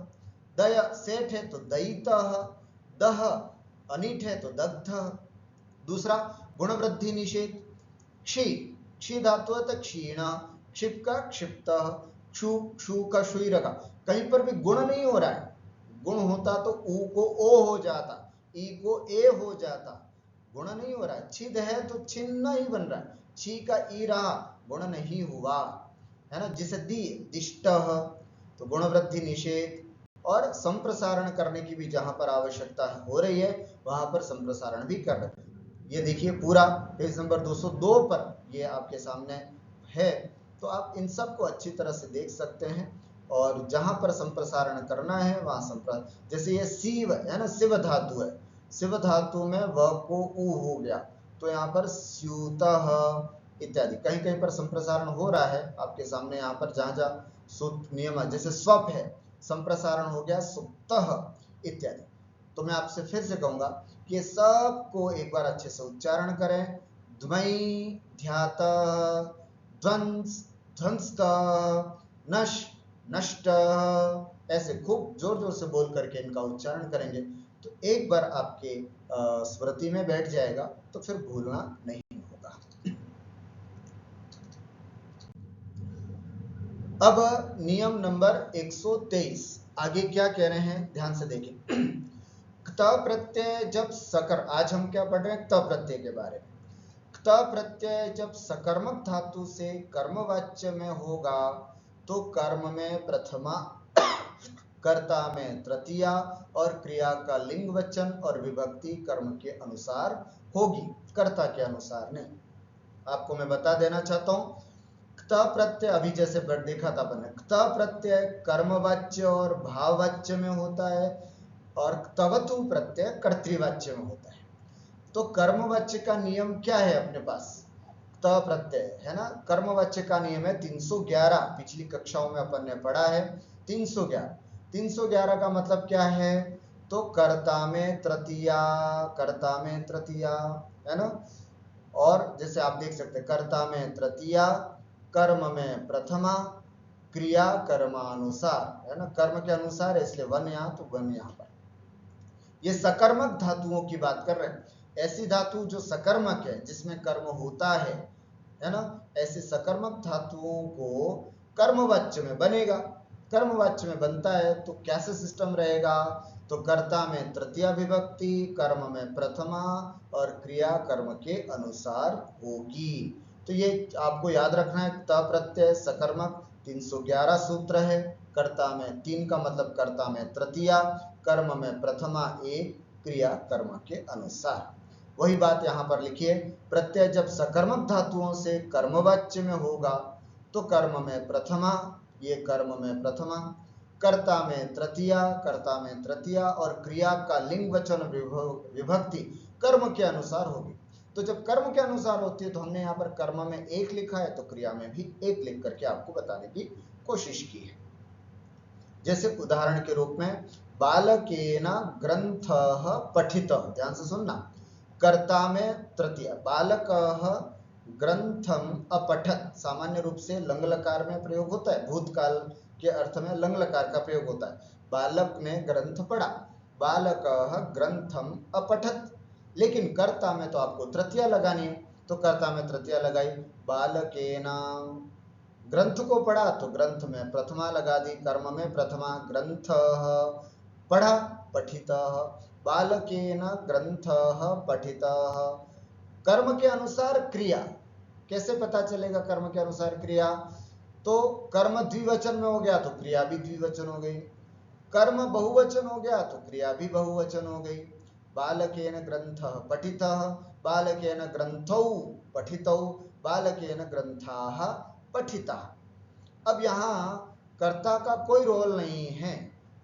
दय सेठ है तो दयितः, दह अनिट है तो दग्धः। दूसरा गुण वृद्धि निषेध, क्षी क्षी धातु है तो क्षीण, क्षिप का क्षिप्त, क्षु क्षु का शुई रखा, कहीं पर भी गुण नहीं हो रहा है। गुण होता तो ऊ को ओ हो जाता, ई को ए हो जाता, गुण नहीं हो रहा है। छिद है तो छिन्न ही बन रहा है, छी का ई रहा, गुण नहीं हुआ, है ना। जिसे दी दिष्ट, तो गुण वृद्धि निषेध। और संप्रसारण करने की भी जहां पर आवश्यकता हो रही है वहां पर संप्रसारण भी कर रहे हैं। ये देखिए पूरा पेज नंबर 202 पर ये आपके सामने है, तो आप इन सब को अच्छी तरह से देख सकते हैं। और जहां पर संप्रसारण करना है वहां संप्रसारण, जैसे ये शिव है ना, शिव धातु है, शिव धातु में व को उ हो गया तो यहाँ पर स्यूतः इत्यादि। कहीं कहीं पर संप्रसारण हो रहा है आपके सामने, यहाँ पर जहां जहां सूत्र नियम, जैसे स्वप है संप्रसारण हो गया सुप्तः इत्यादि। तो मैं आपसे फिर से कहूंगा कि ये सबको एक बार अच्छे से उच्चारण करें। द्वै ध्यात, ध्वंस ध्वंस्त, नश नष्ट, ऐसे खूब जोर जोर से बोल करके इनका उच्चारण करेंगे तो एक बार आपके स्मृति में बैठ जाएगा, तो फिर भूलना नहीं होगा। अब नियम नंबर 123 आगे क्या कह रहे हैं, ध्यान से देखें। क्त प्रत्यय जब सकर, आज हम क्या पढ़ रहे हैं? क्त प्रत्यय के बारे में। क्त प्रत्यय जब सकर्मक धातु से कर्मवाच्य में होगा तो कर्म में प्रथमा, कर्ता में तृतीया और क्रिया का लिंग वचन और विभक्ति कर्म के अनुसार होगी, कर्ता के अनुसार नहीं। आपको मैं बता देना चाहता हूं, क्त प्रत्यय अभी जैसे देखा था अपन, क्त प्रत्यय कर्मवाच्य और भाववाच्य में होता है और तवतु प्रत्यय कर्तृवाच्य में होता है। तो कर्मवाच्य का नियम क्या है अपने पास? त प्रत्यय है ना, कर्मवाच्य का नियम है 311, पिछली कक्षाओं में अपन ने पढ़ा है 311। 311 का मतलब क्या है? तो कर्ता में तृतीया, कर्ता में तृतीया, है ना। और जैसे आप देख सकते हैं कर्ता में तृतीया, कर्म में प्रथमा, क्रिया कर्मानुसार, है ना, कर्म के अनुसार है इसलिए वन यहाँ तो वन यहाँ पर। ये सकर्मक धातुओं की बात कर रहे हैं, ऐसी धातु जो सकर्मक है जिसमें कर्म होता है ना, ऐसे सकर्मक धातुओं को कर्मवाच्य में बनेगा। कर्मवाच्य में बनता है तो कैसे सिस्टम रहेगा? तो कर्ता में तृतीया विभक्ति, कर्म में प्रथमा और क्रिया कर्म के अनुसार होगी। तो ये आपको याद रखना है, त प्रत्यय सकर्मक 311 सूत्र है। कर्ता में 3 का मतलब कर्ता में तृतीया, कर्म में प्रथमा एक, क्रिया कर्म के अनुसार। वही बात यहाँ पर लिखिए, प्रत्यय जब सकर्मक धातुओं से कर्मवाच्य में होगा तो कर्म में प्रथमा, ये कर्म में प्रथमा, कर्ता में तृतीया, कर्ता में तृतीया, और क्रिया का लिंग वचन विभक्ति कर्म के अनुसार होगी। तो जब कर्म के अनुसार होती है तो हमने यहाँ पर कर्म में एक लिखा है तो क्रिया में भी एक लिख करके आपको बताने की कोशिश की है। जैसे उदाहरण के रूप में बालकेन ग्रंथः पठितः, ध्यान से सुनना, कर्ता में तृतीया, बालकः ग्रंथम अपठत, सामान्य रूप से लंग लकार में प्रयोग होता है, भूतकाल के अर्थ में लंग लकार का प्रयोग होता है। बालक ने ग्रंथ पढ़ा, बालकः ग्रंथम अपठत, लेकिन कर्ता में तो आपको तृतीया लगानी है, तो कर्ता में तृतीया लगाई, बालकेन ग्रंथ को पढ़ा तो ग्रंथ में प्रथमा लगा दी, कर्म में प्रथमा, ग्रंथ पढ़ा पठितः, बालकेन ग्रंथः पठितः। कर्म के अनुसार क्रिया, कैसे पता चलेगा कर्म के अनुसार क्रिया? तो कर्म द्विवचन में हो गया तो क्रिया भी द्विवचन हो गई, कर्म बहुवचन हो गया तो क्रिया भी बहुवचन हो गई। बालकेन ग्रंथः पठितः, बालकेन ग्रंथौ पठितौ, बालकेन ग्रंथाः पठितः। अब यहाँ कर्ता का कोई रोल नहीं है,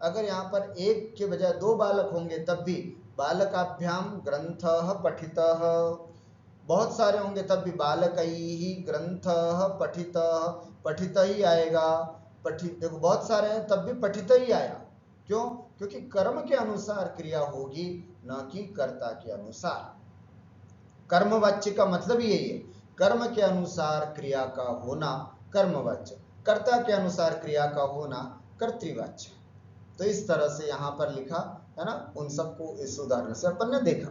अगर यहाँ पर एक के बजाय दो बालक होंगे तब भी बालकाभ्याम ग्रंथः पठितः, बहुत सारे होंगे तब भी बालकैः ग्रंथः पठितः, पठित ही आएगा, पठित, देखो बहुत सारे हैं तब भी पठित ही आया, क्यों? क्योंकि कर्म के अनुसार क्रिया होगी, न कि कर्ता के अनुसार। कर्मवाच्य का मतलब यही है, कर्म के अनुसार क्रिया का होना कर्मवाच्य, कर्ता के अनुसार क्रिया का होना कर्तृवाच्य। तो इस तरह से यहाँ पर लिखा है ना, उन सबको इस उदाहरण से अपन ने देखा।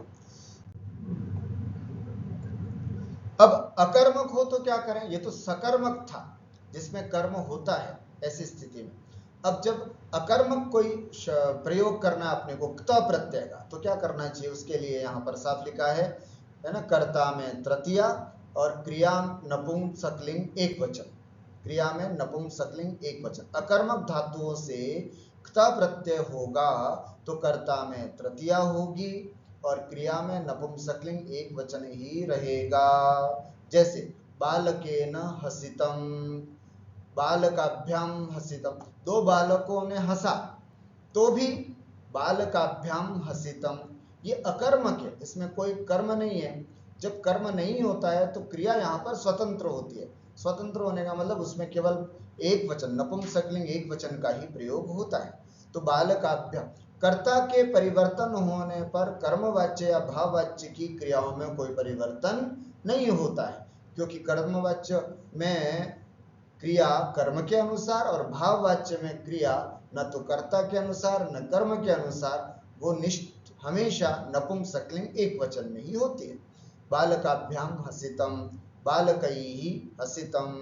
अब अकर्मक हो तो क्या करें? ये तो सकर्मक था जिसमें कर्म होता है, ऐसी स्थिति में अब जब अकर्मक कोई प्रयोग करना है अपने को क्त प्रत्यय का, तो क्या करना चाहिए? उसके लिए यहाँ पर साफ लिखा है ना, कर्ता में तृतीया और क्रिया नपुंसकलिंग एक वचन, क्रिया में नपुंसकलिंग एक वचन। अकर्मक धातुओं से क्त प्रत्यय होगा तो कर्ता में तृतीया होगी और क्रिया में नपुंसकलिंग एक वचन ही रहेगा। जैसे बालकेन हसितम, बालकाभ्याम हसितम, दो बालकों ने हंसा तो भी बालकाभ्याम हसितम, ये अकर्मक है, इसमें कोई कर्म नहीं है। जब कर्म नहीं होता है तो क्रिया यहाँ पर स्वतंत्र होती है, स्वतंत्र होने का मतलब उसमें केवल एक वचन, नपुंसकलिंग एक वचन का ही प्रयोग होता है। तो बालकाभ्याम, कर्ता के परिवर्तन होने पर कर्मवाच्य या भाववाच्य की क्रियाओं में कोई परिवर्तन नहीं होता है, क्योंकि कर्मवाच्य में क्रिया कर्म के अनुसार और भाववाच्य में क्रिया न तो कर्ता के अनुसार न कर्म के अनुसार, वो निष्ठ हमेशा नपुंसकलिंग एक वचन में ही होती है। बालकाभ्याम हसितम, बालकैहि हसितम,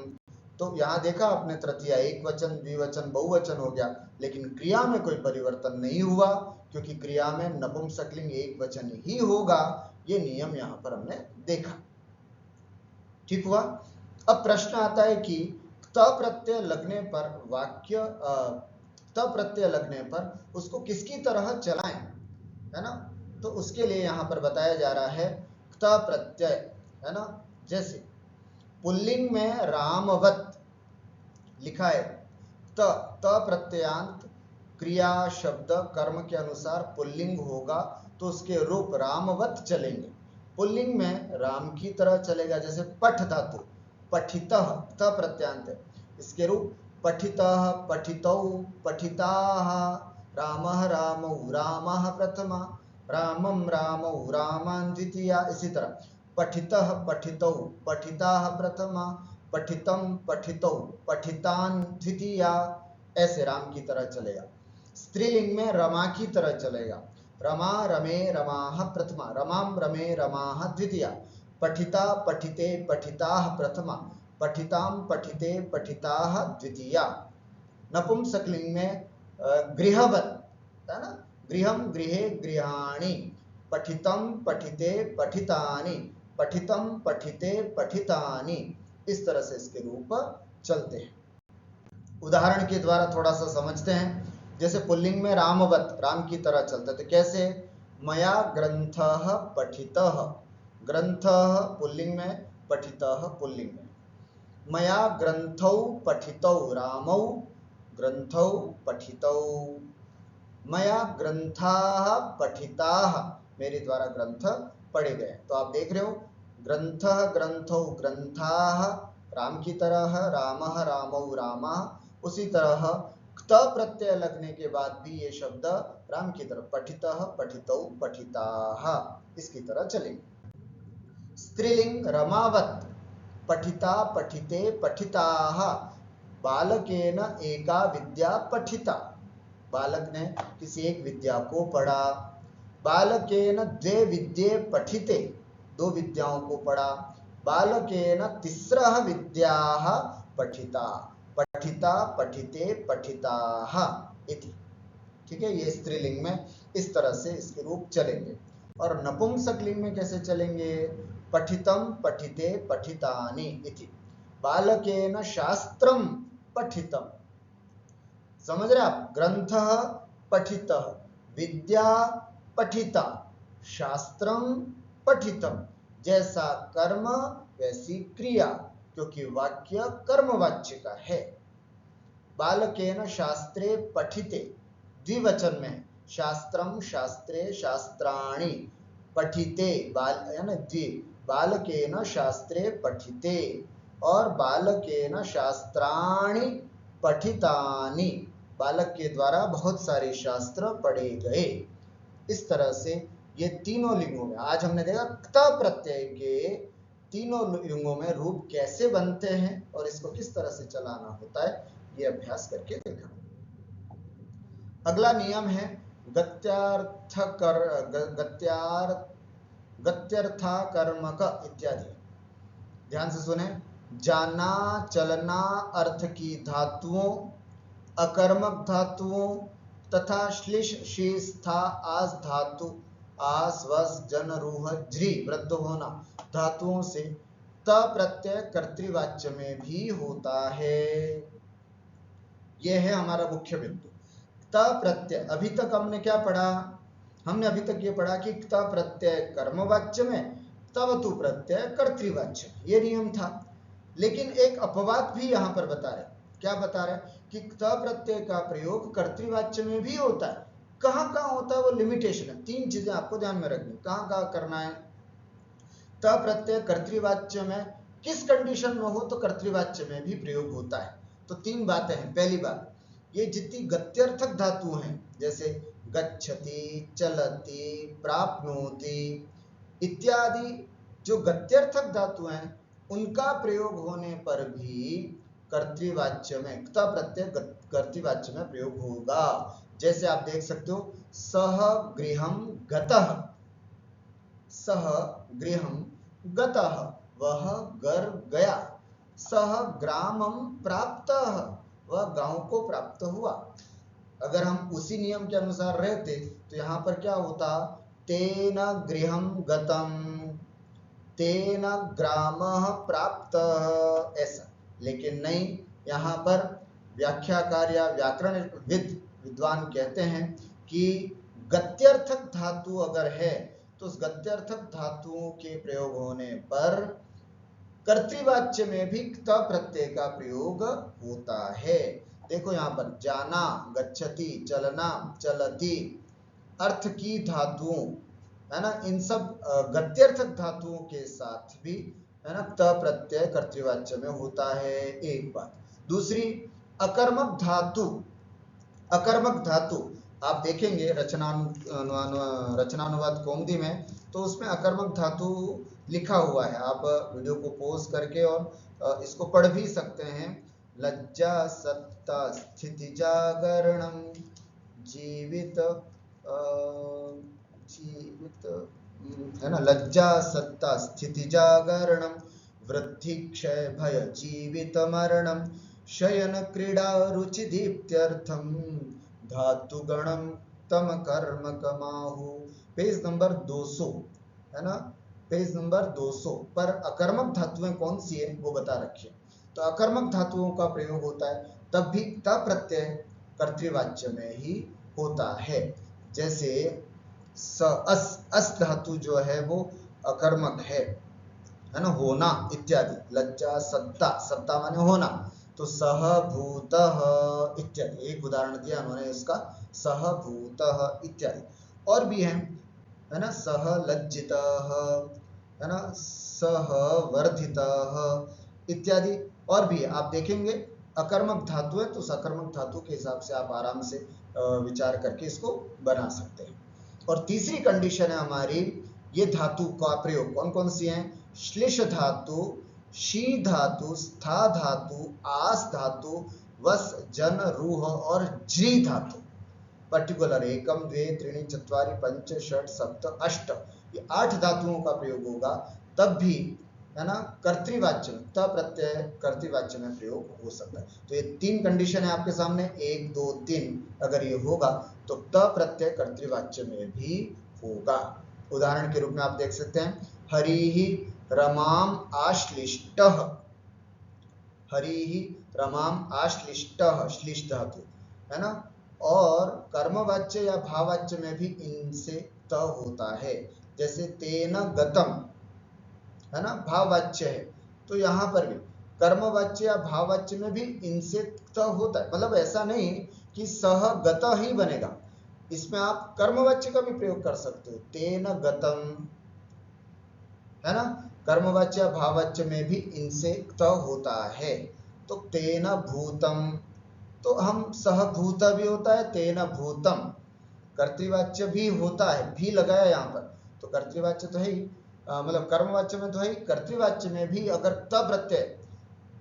तो यहाँ देखा आपने तृतीया एक वचन, द्विवचन, बहुवचन हो गया, लेकिन क्रिया में कोई परिवर्तन नहीं हुआ क्योंकि क्रिया में नपुंसकलिंग एक वचन ही होगा। ये नियम यहाँ पर हमने देखा, ठीक हुआ। अब प्रश्न आता है कि त प्रत्यय लगने पर वाक्य, त प्रत्यय लगने पर उसको किसकी तरह चलाएं, है ना? तो उसके लिए यहाँ पर बताया जा रहा है त प्रत्यय, है ना? जैसे पुल्लिंग में रामवत लिखा है, त प्रत्ययांत क्रिया शब्द कर्म के अनुसार पुल्लिंग होगा तो उसके रूप रामवत चलेंगे। पुल्लिंग में राम की तरह चलेगा, जैसे पठ धातु, पठितः, त प्रत्यांत है, इसके रूप पठितः, पठितौ, पठिताः, रामः रामौ रामः प्रथमा, रामं रामौ रामान् द्वितीया। इसी तरह पठितः पठितौ पठिताः प्रथमा, पठितम पठितौ पठितान् द्वितीया, ऐसे राम की तरह चलेगा। स्त्रीलिंग में रमा की तरह चलेगा, रमा रमे रमाः प्रथमा, रमां रमे रमाः द्वितीया, पठिता पठिते पठिताः प्रथमा, पठितां पठिते पठिताः द्वितीया। नपुंसकलिंग में गृहवत, है ना, गृहं गृहे गृहाणि, पठितं पठिते पठितानि, पठितं पठिते पठितानि, इस तरह से इसके रूप चलते हैं। उदाहरण के द्वारा थोड़ा सा समझते हैं। जैसे पुल्लिंग में रामवत, राम की तरह चलता है, तो कैसे? मया ग्रंथः पठितः, ग्रंथः पुल्लिंग में, पठितः पुल्लिंग में। मया ग्रंथौ पठितौ रामौ, ग्रंथौ पठितौ। मया ग्रंथाः पठिताः, मेरे द्वारा ग्रंथ पढ़े गए। तो आप देख रहे हो ग्रंथः ग्रंथौ ग्रंथाः, राम की तरह रामः रामौ रामाः। उसी तरह क्त प्रत्यय लगने के बाद भी ये शब्द राम की तरह पठितः पठितौ पठिताः, इसकी तरह चलेंगे। स्त्रीलिंग रमावत, पठिता पठिते पठिताः, बालकेन एका विद्या पठिता, बालक ने किसी एक विद्या को पढ़ा। बालकेन द्वे विद्ये पठिते, दो विद्याओं को पढ़ा। बालकेन तिस्रः विद्याः पठिता, पठिता पठिते पठिताः इति। ठीक है, ये स्त्रीलिंग में इस तरह से इसके रूप चलेंगे। और नपुंसकलिंग में कैसे चलेंगे? पठितम पठिते पठितानि इति। बालकेन शास्त्रम पठितम, समझ रहे आप? ग्रंथः पठितः, विद्या पठिता, शास्त्रम पठितम। जैसा कर्म वैसी क्रिया, क्योंकि वाक्य कर्मवाच्य का है। बालकेन शास्त्रे पठिते, द्विवचन में, शास्त्रम शास्त्रे शास्त्राणि, पठिते बालकेन शास्त्रे पठिते, और बालकेन शास्त्राणि पठितानि, बालक के द्वारा बहुत सारे शास्त्र पढ़े गए। इस तरह से ये तीनों लिंगों में आज हमने देखा क्त प्रत्यय के तीनों लिंगों में रूप कैसे बनते हैं और इसको किस तरह से चलाना होता है, ये अभ्यास करके देखा। अगला नियम है गत्यर्थाकर्मक इत्यादि। ध्यान से सुने। जाना चलना अर्थ की धातुओं, अकर्मक धातुओं तथा श्लिश शीस था आस धातु, आस वस जन रूह ज्री वृद्ध होना धातुओं से त प्रत्यय कर्तृवाच्य में भी होता है। यह है हमारा मुख्य बिंदु। त प्रत्यय, अभी तक हमने क्या पढ़ा? हमने अभी तक ये पढ़ा कि त प्रत्यय कर्मवाच्य में, तवतु प्रत्यय कर्तृवाच्य में, ये नियम था। लेकिन एक अपवाद भी यहाँ पर बता रहे। क्या बता रहे? कि त प्रत्यय का प्रयोग कर्तृवाच्य में भी होता है। कहाँ कहाँ होता है वो लिमिटेशन है। तीन चीजें आपको ध्यान में रखनी, कहाँ कहाँ करना है। त प्रत्यय कर्तृवाच्य में किस कंडीशन में हो तो कर्तृवाच्य में भी प्रयोग होता है। तो तीन बातें हैं। पहली बात, ये जितनी गत्यर्थक धातु हैं, जैसे गच्छति, चलति, प्राप्नोति इत्यादि, जो गत्यर्थक धातु हैं उनका प्रयोग होने पर भी कर्तृवाच्य में क्त प्रत्यय कर्तृवाच्य में प्रयोग होगा। जैसे आप देख सकते हो, सह गृहं गतः, सह गृहं गतः, वह घर गया। सह ग्रामं प्राप्तः, वह गांव को प्राप्त हुआ। अगर हम उसी नियम के अनुसार रहते तो यहाँ पर क्या होता? तेन गृहं गतम, तेन ग्रामः प्राप्तः, ऐसा। लेकिन नहीं, यहाँ पर व्याख्याकार या व्याकरण विद्वान कहते हैं कि गत्यर्थक धातु अगर है तो उस गत्यर्थक धातुओं के प्रयोग होने पर कर्तृवाच्य में भी क्त प्रत्यय का प्रयोग होता है। देखो यहाँ पर जाना, गच्छति, चलना, चलति अर्थ की धातुओं, है ना, इन सब गत्यर्थक धातुओं के साथ भी, है ना, क्त प्रत्यय कर्तृवाच्य में होता है। एक बात। दूसरी, अकर्मक धातु, अकर्मक धातु आप देखेंगे रचनानुवाद कौमुदी में, तो उसमें अकर्मक धातु लिखा हुआ है। आप वीडियो को पॉज करके और इसको पढ़ भी सकते हैं। लज्जा सत्ता स्थिति जागरणम जीवित, है ना, लज्जा सत्ता स्थिति जागरणम वृद्धि क्षय भय जीवित मरणम शयन क्रीड़ा रुचि दीप्त्यर्थम धातु गणम तम कर्म कमाहु। पेज नंबर 200, है ना, पेज नंबर 200 पर अकर्मक धातुएं कौन सी है वो बता रखिए। तो अकर्मक धातुओं का प्रयोग होता है तब भी क्त प्रत्यय कर्तृवाच्य में ही होता है। जैसे अस धातु जो है वो अकर्मक है ना, होना इत्यादि। लज्जा सत्ता, सत्ता माने होना, तो सह भूतः इत्यादि, एक उदाहरण दिया उन्होंने इसका, सह भूतः इत्यादि। और भी है ना, सह लज्जितः, है ना, सह वर्धितः इत्यादि। और भी आप देखेंगे अकर्मक धातु है, तो सकर्मक धातु के हिसाब से आप आराम से विचार करके इसको बना सकते हैं। और तीसरी कंडीशन है हमारी, ये धातु का प्रयोग कौन कौन सी है, श्लिष धातु, शी धातु, स्था धातु, आस धातु, वस जन रूह और ज्री धातु। पर्टिकुलर एकम द्वे त्रीणि चत्वारि पंच षट सप्त अष्ट, ये 8 धातुओं का प्रयोग होगा, तब भी है ना कर्तृवाच्य में, त प्रत्यय कर्तृवाच्य में प्रयोग हो सकता है। तो ये 3 कंडीशन है आपके सामने, 1 2 3, अगर ये होगा तो त प्रत्यय कर्तृवाच्य में भी होगा। उदाहरण के रूप में आप देख सकते हैं, हरिहि रमाम आश्लिष्टः, हरिहि रमाम आश्लिष्टः, श्लिष्ट धातु है ना। और कर्मवाच्य या भाववाच्य में भी इनसे त होता है, जैसे तेन गतम, है ना, भाववाच्य है, तो यहाँ पर भी कर्मवाच्य या भाववाच्य में भी इनसे त होता है। मतलब ऐसा नहीं कि सह गत ही बनेगा, इसमें आप कर्मवाच्य का भी प्रयोग कर सकते हो, तेन गतम, है ना। कर्मवाच्य भाववाच्य में भी इनसे त होता है। तो तेन भूतम, तो हम सहभूत भी होता है, तेन भूतम, कर्तृवाच्य भी होता है, भी लगाया यहाँ पर, तो कर्तृवाच्य तो है ही, मतलब कर्मवाच्य में तो है ही, कर्तृवाच्य में भी अगर त प्रत्यय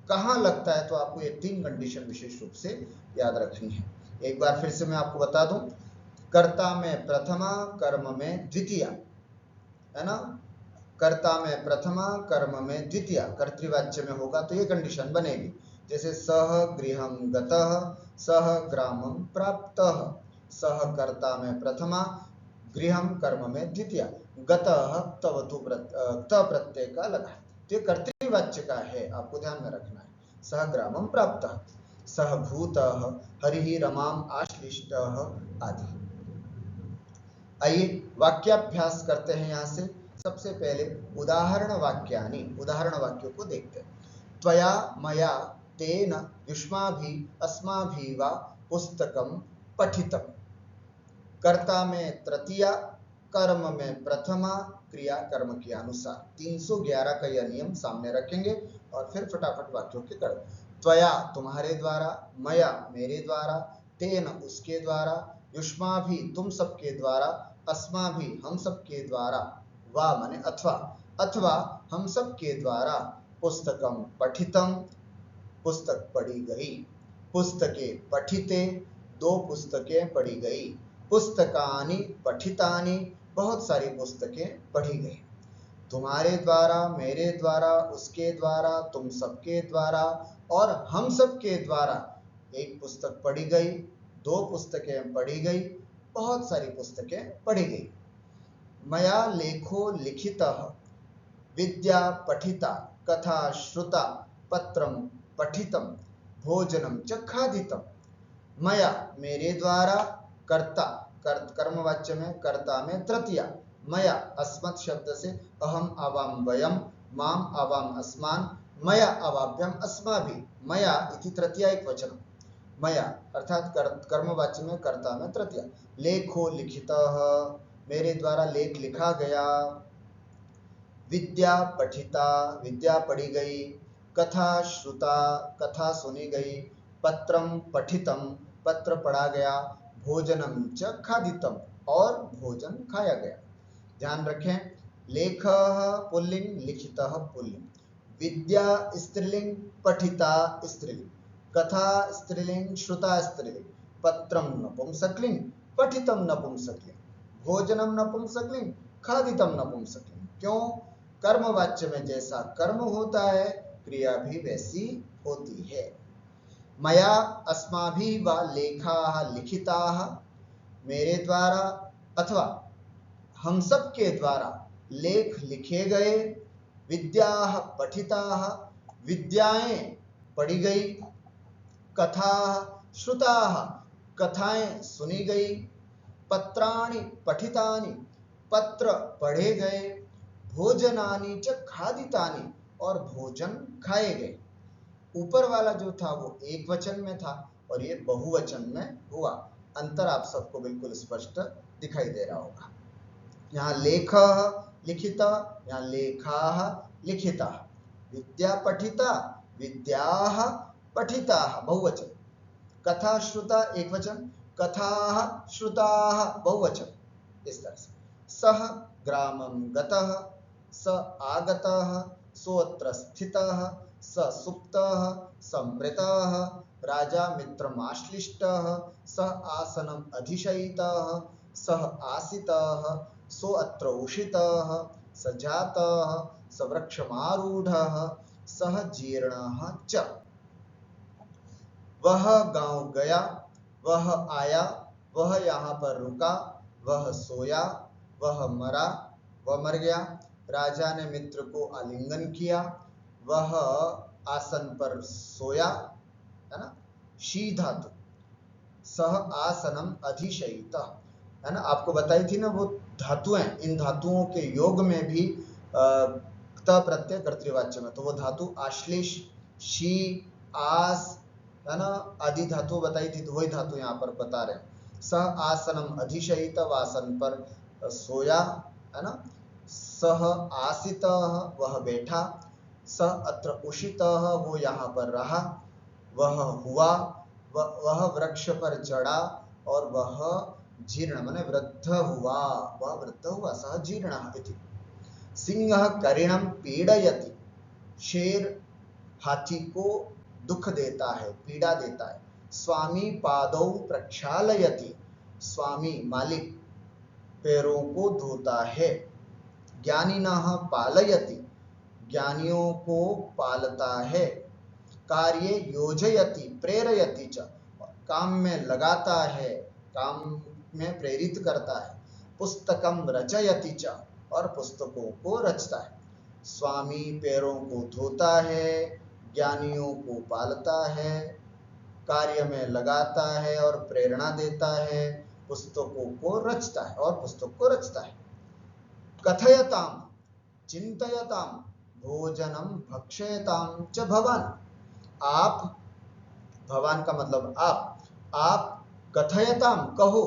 कहाँ लगता है, तो आपको ये 3 कंडीशन विशेष रूप से याद रखनी है। एक बार फिर से मैं आपको बता दूं, कर्ता में प्रथमा, कर्म में द्वितीया, है ना, कर्ता में प्रथमा, कर्म में द्वितीया, कर्तृवाच्य में होगा तो ये कंडीशन बनेगी। जैसे सह गृहं गतः, सह ग्रामं प्राप्तः, सह कर्ता में प्रथमा, गृहं कर्म में द्वितीया, गतः तवतु त प्रत्यय का लगा, तो ये कर्तृवाच्य का है, आपको ध्यान में रखना है। सह ग्रामं प्राप्तः, सह भूतः, हरिहि रमाम आश्लिष्टः आदि। आइए वाक्याभ्यास करते हैं। यहाँ से सबसे पहले उदाहरण वाक्यानि, उदाहरण वाक्यों को देखते हैं। त्वया मया तेन युष्माभिः अस्माभिः वा पुस्तकं पठितम्। कर्ता में तृतीया, कर्म में प्रथमा, क्रिया कर्म के अनुसार। 311 का यह नियम सामने रखेंगे और फिर फटाफट वाक्यों के कर। त्वया तुम्हारे द्वारा, मया मेरे द्वारा, तेन उसके द्वारा, युष्माभि तुम सबके द्वारा, अस्माभि हम सबके द्वारा, वा माने अथवा, अथवा हम सबके द्वारा, पुस्तकम पठितम पुस्तक पढ़ी गई, पुस्तके पठिते 2 पुस्तकें पढ़ी गई, पुस्तकानि पठितानि बहुत सारी पुस्तकें पढ़ी गई। तुम्हारे द्वारा, मेरे द्वारा, उसके द्वारा, तुम सबके द्वारा और हम सबके द्वारा 1 पुस्तक पढ़ी गई, 2 पुस्तकें पढ़ी गई, बहुत सारी पुस्तकें पढ़ी गई। मया लेखो लिखितः, विद्या पठिता, कथा श्रुता, पत्रम पठितम, भोजनम च खादितम। मया मेरे द्वारा, कर्ता कर्मवाच्य में, कर्ता में तृतीया, मया अस्मत् शब्द से अहम आवाम वयम, माम आवाम अस्मान, मया अवाभ्यम अस्माभि, मया इति तृतीया एक वचन, मया अर्थात कर्मवाच्य में, कर्ता में तृतीया। लेखो लिखितः, मेरे द्वारा लेख लिखा गया। विद्या पठिता, विद्या पढ़ी गई। कथा श्रुता, कथा सुनी गई। पत्रम पठितम, पत्र पढ़ा गया। भोजनम च खादितम, और भोजन खाया गया। ध्यान रखें, लेखः पुल्लिंग, लिखितः पुल्लिंग, विद्या स्त्रीलिंग, पठिता स्त्रीलिंग, कथा स्त्रीलिंग, श्रुता स्त्रीलिंग, पत्रम नपुंसकलिंग, पठितम नपुंसकलिंग, भोजनम नपुंसकलिंग, खादितम नपुंसकलिंग। क्यों? कर्मवाच्य में जैसा कर्म होता है, क्रिया भी वैसी होती है। मया अस्माभिः वा लेखाः लिखिताः, मेरे द्वारा अथवा हम सब के द्वारा लेख लिखे गए। विद्याः पठिताः, विद्याएं पढ़ी गई। कथाः श्रुताः, कथाएं सुनी गई। पत्राणि पठितानि, पत्र पढ़े गए। भोजनानि च खादितानि, और भोजन खाए गए। ऊपर वाला जो था वो एक वचन में था और ये बहुवचन में हुआ। अंतर आप सबको बिल्कुल स्पष्ट दिखाई दे रहा होगा। यहाँ लेख लिखिता, यहाँ लेखा लिखिता, विद्या पठिता, विद्या पठिता बहुवचन, कथा श्रुता एक वचन, कथा श्रुता बहुवचन। इस तरह से सह ग्रामं गतः, स आगतः, सोऽत्र स्थितः, स सुप्तः, समृतः, राजा मित्रमाश्लिष्टः, सः आसनम् अधिशयितः, सः आसितः, सोऽत्र उषितः, स जातः, स वृक्षमारूढः, सः जीर्णः च। वह गांव गया, वह आया, वह यहाँ पर रुका, वह सोया, वह मरा, वह मर गया। राजा ने मित्र को आलिंगन किया, वह आसन पर सोया, है ना। शी धातु, सह आसनम अधिशयित, है ना। आपको बताई थी ना वो धातुएं, इन धातुओं के योग में भी त प्रत्यय कर्तृवाच्य में, तो वो धातु आश्लेष, शी, आस, है ना, आदि धातु बताई थी, तो वही धातु यहाँ पर बता रहे हैं। सह आसनम अधिशयित, आसन पर सोया, है ना। सह आसितः, वह बैठा, सह अत्र उषितः, वो यहाँ पर रहा, वह हुआ, वह वृक्ष पर चढ़ा, और वह जीर्ण माने वृद्ध हुआ, वह वृद्ध हुआ, सह जीर्णः इति। सिंह करिणम पीड़यति, शेर हाथी को दुख देता है, पीड़ा देता है। स्वामी पादौ प्रक्षालयति, स्वामी मालिक पैरों को धोता है। ज्ञानिनः पालयति, ज्ञानियों को पालता है। कार्ये योजयति प्रेरयति च, काम में लगाता है, काम में प्रेरित करता है। पुस्तकम रचयति च, और पुस्तकों को रचता है। स्वामी पैरों को धोता है, ज्ञानियों को पालता है, कार्य में लगाता है और प्रेरणा देता है, पुस्तकों को रचता है और पुस्तक को रचता है। कथयताम चिंतयताम भोजनम भक्षयताम च भवान, आप, भवान का मतलब आप कथयताम कहो,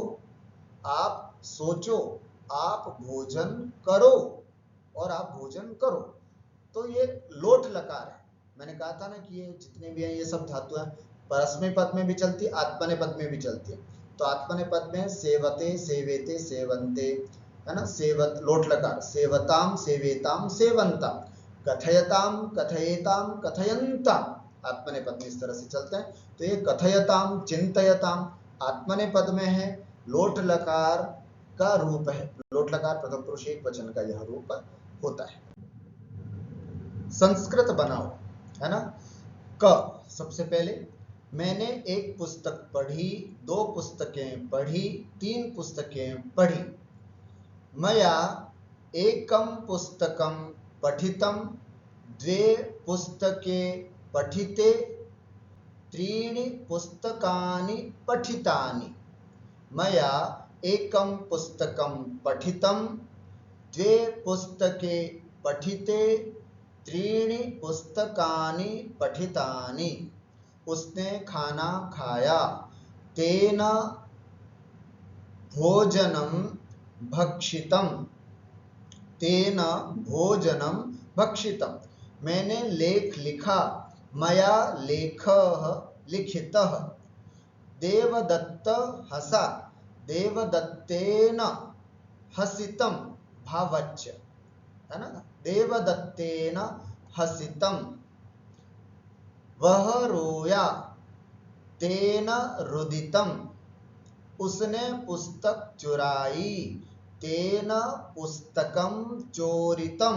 आप सोचो, आप भोजन करो, और आप भोजन करो। तो ये लोट लकार है। मैंने कहा था ना कि ये जितने भी हैं ये सब धातु हैं, परस्मै पद में भी चलती है, आत्मने पद में भी चलती है। तो आत्मने पद में सेवते, सेवेते, सेवन्ते, है ना, सेवत लोट लकार, सेवताम, सेवेताम, सेवंताम, कथयताम, कथयेताम, कथयंताम, आत्मने पद में इस तरह से चलते हैं। तो ये कथयताम, चिंतयताम आत्मने पद में है, लोट लकार का रूप है। लोट लकार प्रथम पुरुष एक वचन का यह रूप होता है। संस्कृत बनाओ, है ना। क सबसे पहले, मैंने एक पुस्तक पढ़ी, दो पुस्तकें पढ़ी, तीन पुस्तकें पढ़ी। मया एकं पुस्तकं पठितं, द्वे पुस्तके पठिते, त्रीणि पुस्तकानि पठितानि। मया एकं पुस्तकं पठितं, द्वे पुस्तके पठिते, त्रीणि पुस्तकानि पठितानि। उसने खाना खाया, तेन भोजनं भक्षितं, तेन भोजनं भक्षितं। मैंने लेख लिखा, मया लेखः लिखितः। देवदत्त हसा, देवदत्तेन हसितं भावच्च, है ना। देवदत्तेन हसितं। वह रोया, तेन रुदितं। उसने पुस्तक चुराई, तेन पुस्तकं चोरितं।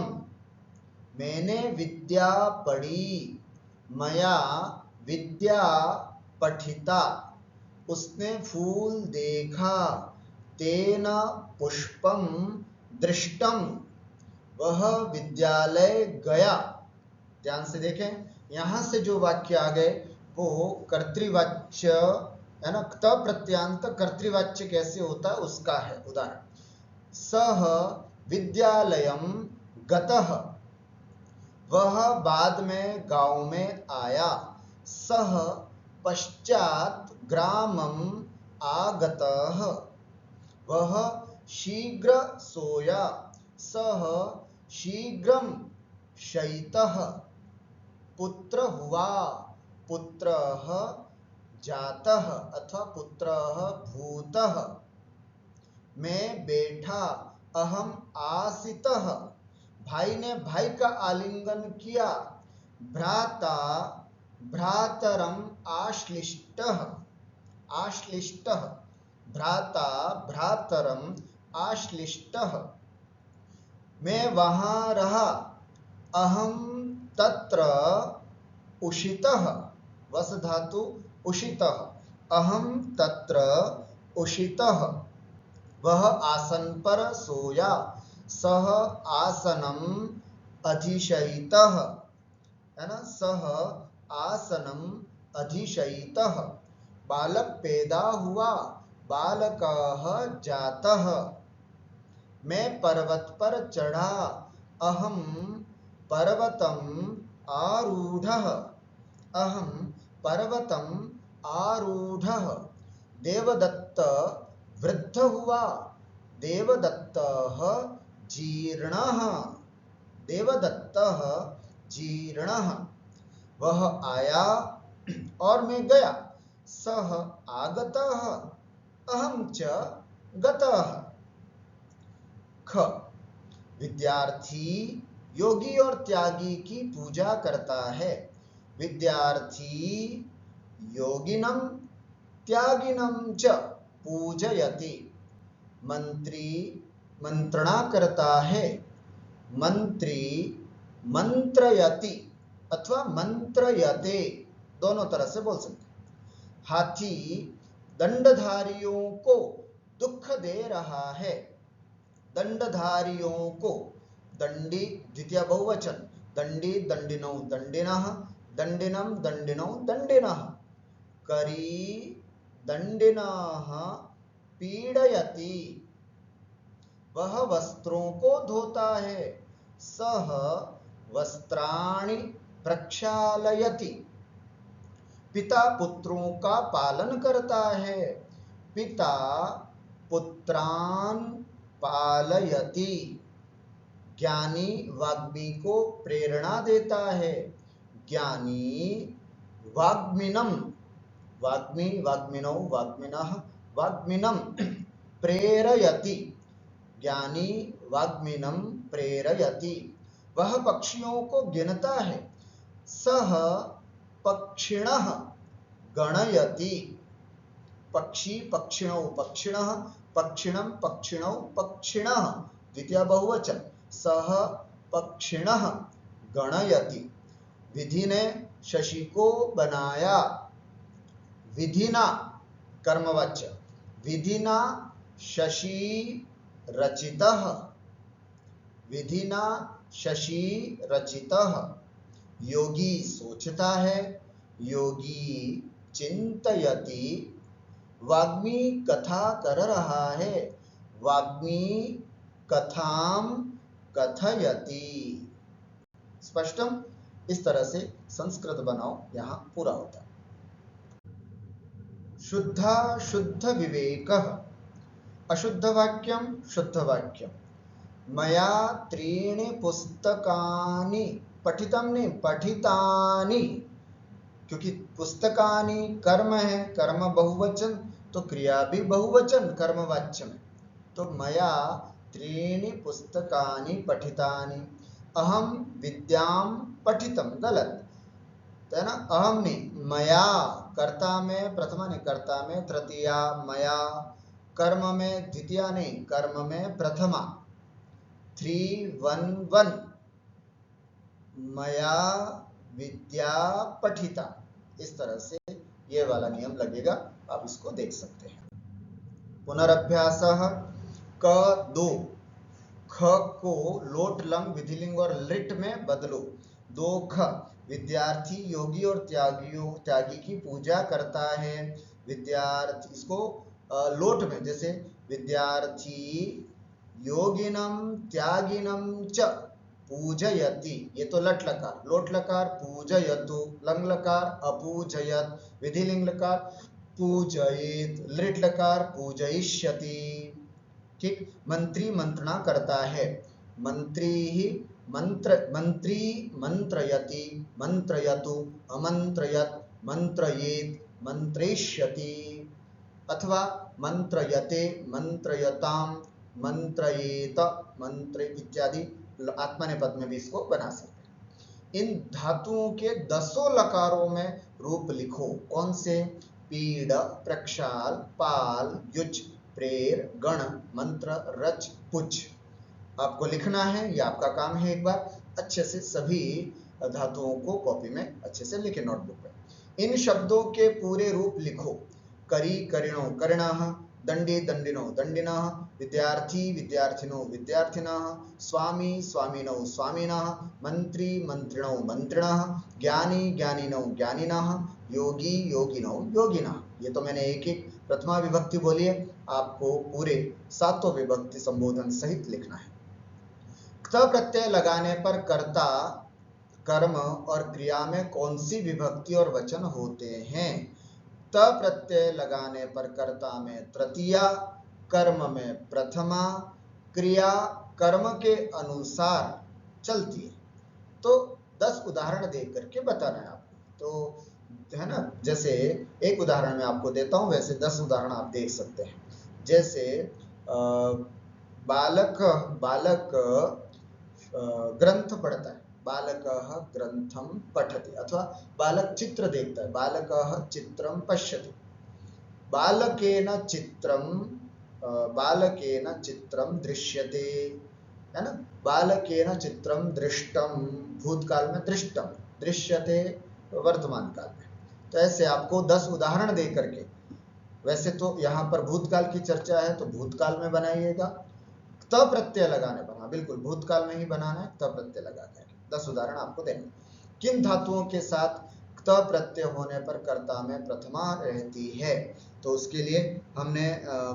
मैंने विद्या पढ़ी, मया विद्या पठिता। उसने फूल देखा, तेन पुष्पं दृष्टं। वह विद्यालय गया। ध्यान से देखें, यहां से जो वाक्य आ गए वो कर्तृवाच्य, है ना। त प्रत्यांत कर्तृवाच्य कैसे होता है उसका है उदाहरण। सह विद्यालयं गतः, वह बाद में गांव में आया। सः पश्चात ग्रामम आगतः, वह शीघ्र सोया। सः शीघ्रं शयितः, पुत्र हुआ, पुत्रः जातः अथवा पुत्रः भूतः। मैं बैठा, अहम आसितः, भाई ने भाई का आलिंगन किया। भ्राता भ्रातरम आश्लिष्टः, आश्लिष्टः, भ्राता भ्रातरम आश्लिष्टः। मैं वहां रहा, अहम तत्र उषितः, वस धातु उषितः, अहम तत्र उषितः। वह आसन पर सोया। सह आसनम अधिशयितः, है ना, सह आसनम अधिशयितः। बालक पैदा हुआ, बालकः जातः। मैं पर्वत पर चढ़ा, अहम पर्वतम आरूढ़ः, अहम पर्वतम आरूढ़ः। देवदत्त वृद्ध हुआ, देवदत्तः जीर्णः, देवदत्तः जीर्णः। वह आया और मैं गया। सः आगतः, अहम च गतः। ख, विद्यार्थी योगी और त्यागी की पूजा करता है। विद्यार्थी योगिनम त्यागिनम च पूजयति। मंत्री मंत्रणा करता है। मंत्री मंत्रयति अथवा मंत्रयते, दोनों तरह से बोल सकते हैं। हाथी दंडधारियों को दुख दे रहा है। दंडधारियों को, दंडी द्वितीय बहुवचन, दंडी दंडिनौ दंडिनः, दंडिनम दंडिनौ दंडिनः। करी दंडिनः पीडयति, वह वस्त्रों को धोता है। सः वस्त्राणि प्रक्षालयति। पिता पुत्रों का पालन करता है। पिता पुत्रान पालयति। ज्ञानी वाग्मी को प्रेरणा देता है। ज्ञानी वाग्मिनम, वाग्मी वाग्मिनौ वाग्मिनः, वाग्मिनम प्रेरयति। ज्ञानी वाग्मिनम प्रेरयति। वह पक्षियों को गिनता है। सः पक्षिणः गणयति। पक्षी पक्षिणौ पक्षिणः, पक्षिणं पक्षिणौ पक्षिणः, द्वितीय बहुवचन। सः पक्षिणः गणयति। विधि ने शशि को बनाया। विधिना कर्मवाच्य, विधिना शशि रचितः, विधिना शशि रचितः। योगी सोचता है। योगी चिंतयति। वाग्मी कथा कर रहा है। वाग्मी कथाम कथयति। स्पष्टम? इस तरह से संस्कृत बनाओ यहाँ पूरा होता है। शुद्धा शुद्ध विवेकः, अशुद्ध वाक्यम शुद्ध वाक्यम। मया त्रीणि पुस्तकानि, पठितम नहीं पठितानि, क्योंकि पुस्तकानि कर्म है, कर्म बहुवचन तो क्रिया भी बहुवचन कर्मवाच्य में। तो मया त्रीणि पुस्तकानि पठितानि। अहम विद्याम पठितम, गलत है ना, अहम नहीं, मया कर्ता में प्रथमा नहीं, कर्ता में तृतीया, मया कर्म में द्वितीया नहीं, कर्म में प्रथमा। 3-1-1, मया विद्या पठिता। इस तरह से ये वाला नियम लगेगा, आप इसको देख सकते हैं। पुनरभ्यासः। क 2, ख को लोट लंग विधिलिंग और लिट में बदलो। 2 ख, विद्यार्थी योगी और त्यागी की पूजा करता है। विद्यार्थी, इसको लोट में जैसे विद्यार्थी योगिनम त्यागिनम च, पूजयति, ये तो लट लकार, लोट लकार पूजयतु, लंग लकार अपूजयत, विधिलिंग लकार पूजयेत, लृट लकार पूजयिष्यति। ठीक, मंत्री मंत्रणा करता है, मंत्री ही मंत्री मंत्रयति, मंत्रयतु, अमंत्रयत, मंत्रयेत, मंत्रयिष्यति, अथवा मंत्रयते, मंत्रयताम, मंत्रयेत, मंत्र इत्यादि आत्मनेपद में भी इसको बना सकते हैं। इन धातुओं के 10 लकारों में रूप लिखो। कौन से? पीड़, प्रक्षाल, पाल, युज, प्रेर, गण, मंत्र, रच, पुच। आपको लिखना है, ये आपका काम है। एक बार अच्छे से सभी धातुओं को कॉपी में अच्छे से लिखे नोटबुक में। इन शब्दों के पूरे रूप लिखो। करी, करिणो, करिणः, दंडी, दंडिनो, दंडिनः, विद्यार्थी, विद्यार्थिनो, विद्यार्थिनः, स्वामी, स्वामिनो, स्वामिनः, मंत्री, मंत्रिणो, मंत्रिणः, ज्ञानी, ज्ञानिनो, ज्ञानिनः, योगी, योगिनो, योगिनः। ये तो मैंने एक एक प्रथमा विभक्ति बोली है, आपको पूरे 7 विभक्ति संबोधन सहित लिखना है। क्त प्रत्यय लगाने पर कर्ता, कर्म और क्रिया में कौन सी विभक्ति और वचन होते हैं? त प्रत्यय लगाने पर कर्ता में तृतीया, कर्म में प्रथमा, क्रिया कर्म के अनुसार चलती है। तो 10 उदाहरण देख करके बताना है आपको, तो है ना। जैसे एक उदाहरण मैं आपको देता हूं, वैसे 10 उदाहरण आप देख सकते हैं। जैसे बालक ग्रंथ पढ़ता है, बालकः ग्रंथं पठति, अथवा बालक चित्र देखता है, बालकः चित्रं पश्यति। बालकेन चित्रं दृश्यते, है ना। बालकेन चित्रं दृष्टं, भूतकाल में दृष्टं, दृश्यते वर्तमान काल में। तो ऐसे आपको 10 उदाहरण दे करके, वैसे तो यहाँ पर भूतकाल की चर्चा है तो भूतकाल में बनाइएगा। त प्रत्यय लगाने पर, हाँ बिल्कुल भूतकाल में ही बनाना है, त प्रत्यय लगा करके 10 उदाहरण आपको देंगे। किन धातुओं के साथ त प्रत्यय होने पर कर्ता में प्रथमा रहती है? तो उसके लिए हमने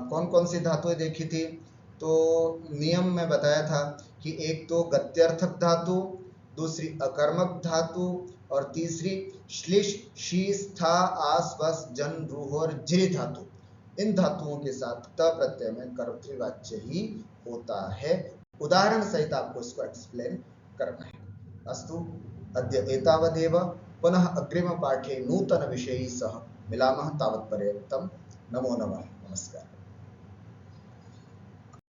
कौन कौन सी धातुएं देखी थी? तो नियम में बताया था कि एक तो गत्यर्थक धातु, दूसरी अकर्मक धातु, और तीसरी श्लिश, शी, स्था, आस, वस, जन, रूह और झृ धातु। इन धातुओं के साथ त प्रत्यय में कर्तृवाच्य ही होता है। उदाहरण सहित आपको इसको एक्सप्लेन करना है। अस्तु, अद्य एतावदेव। पुनः अग्रिम पाठे नूतन विषयैः सह मिलामः। तावत्पर्यन्तं नमो नमः। नमस्कार।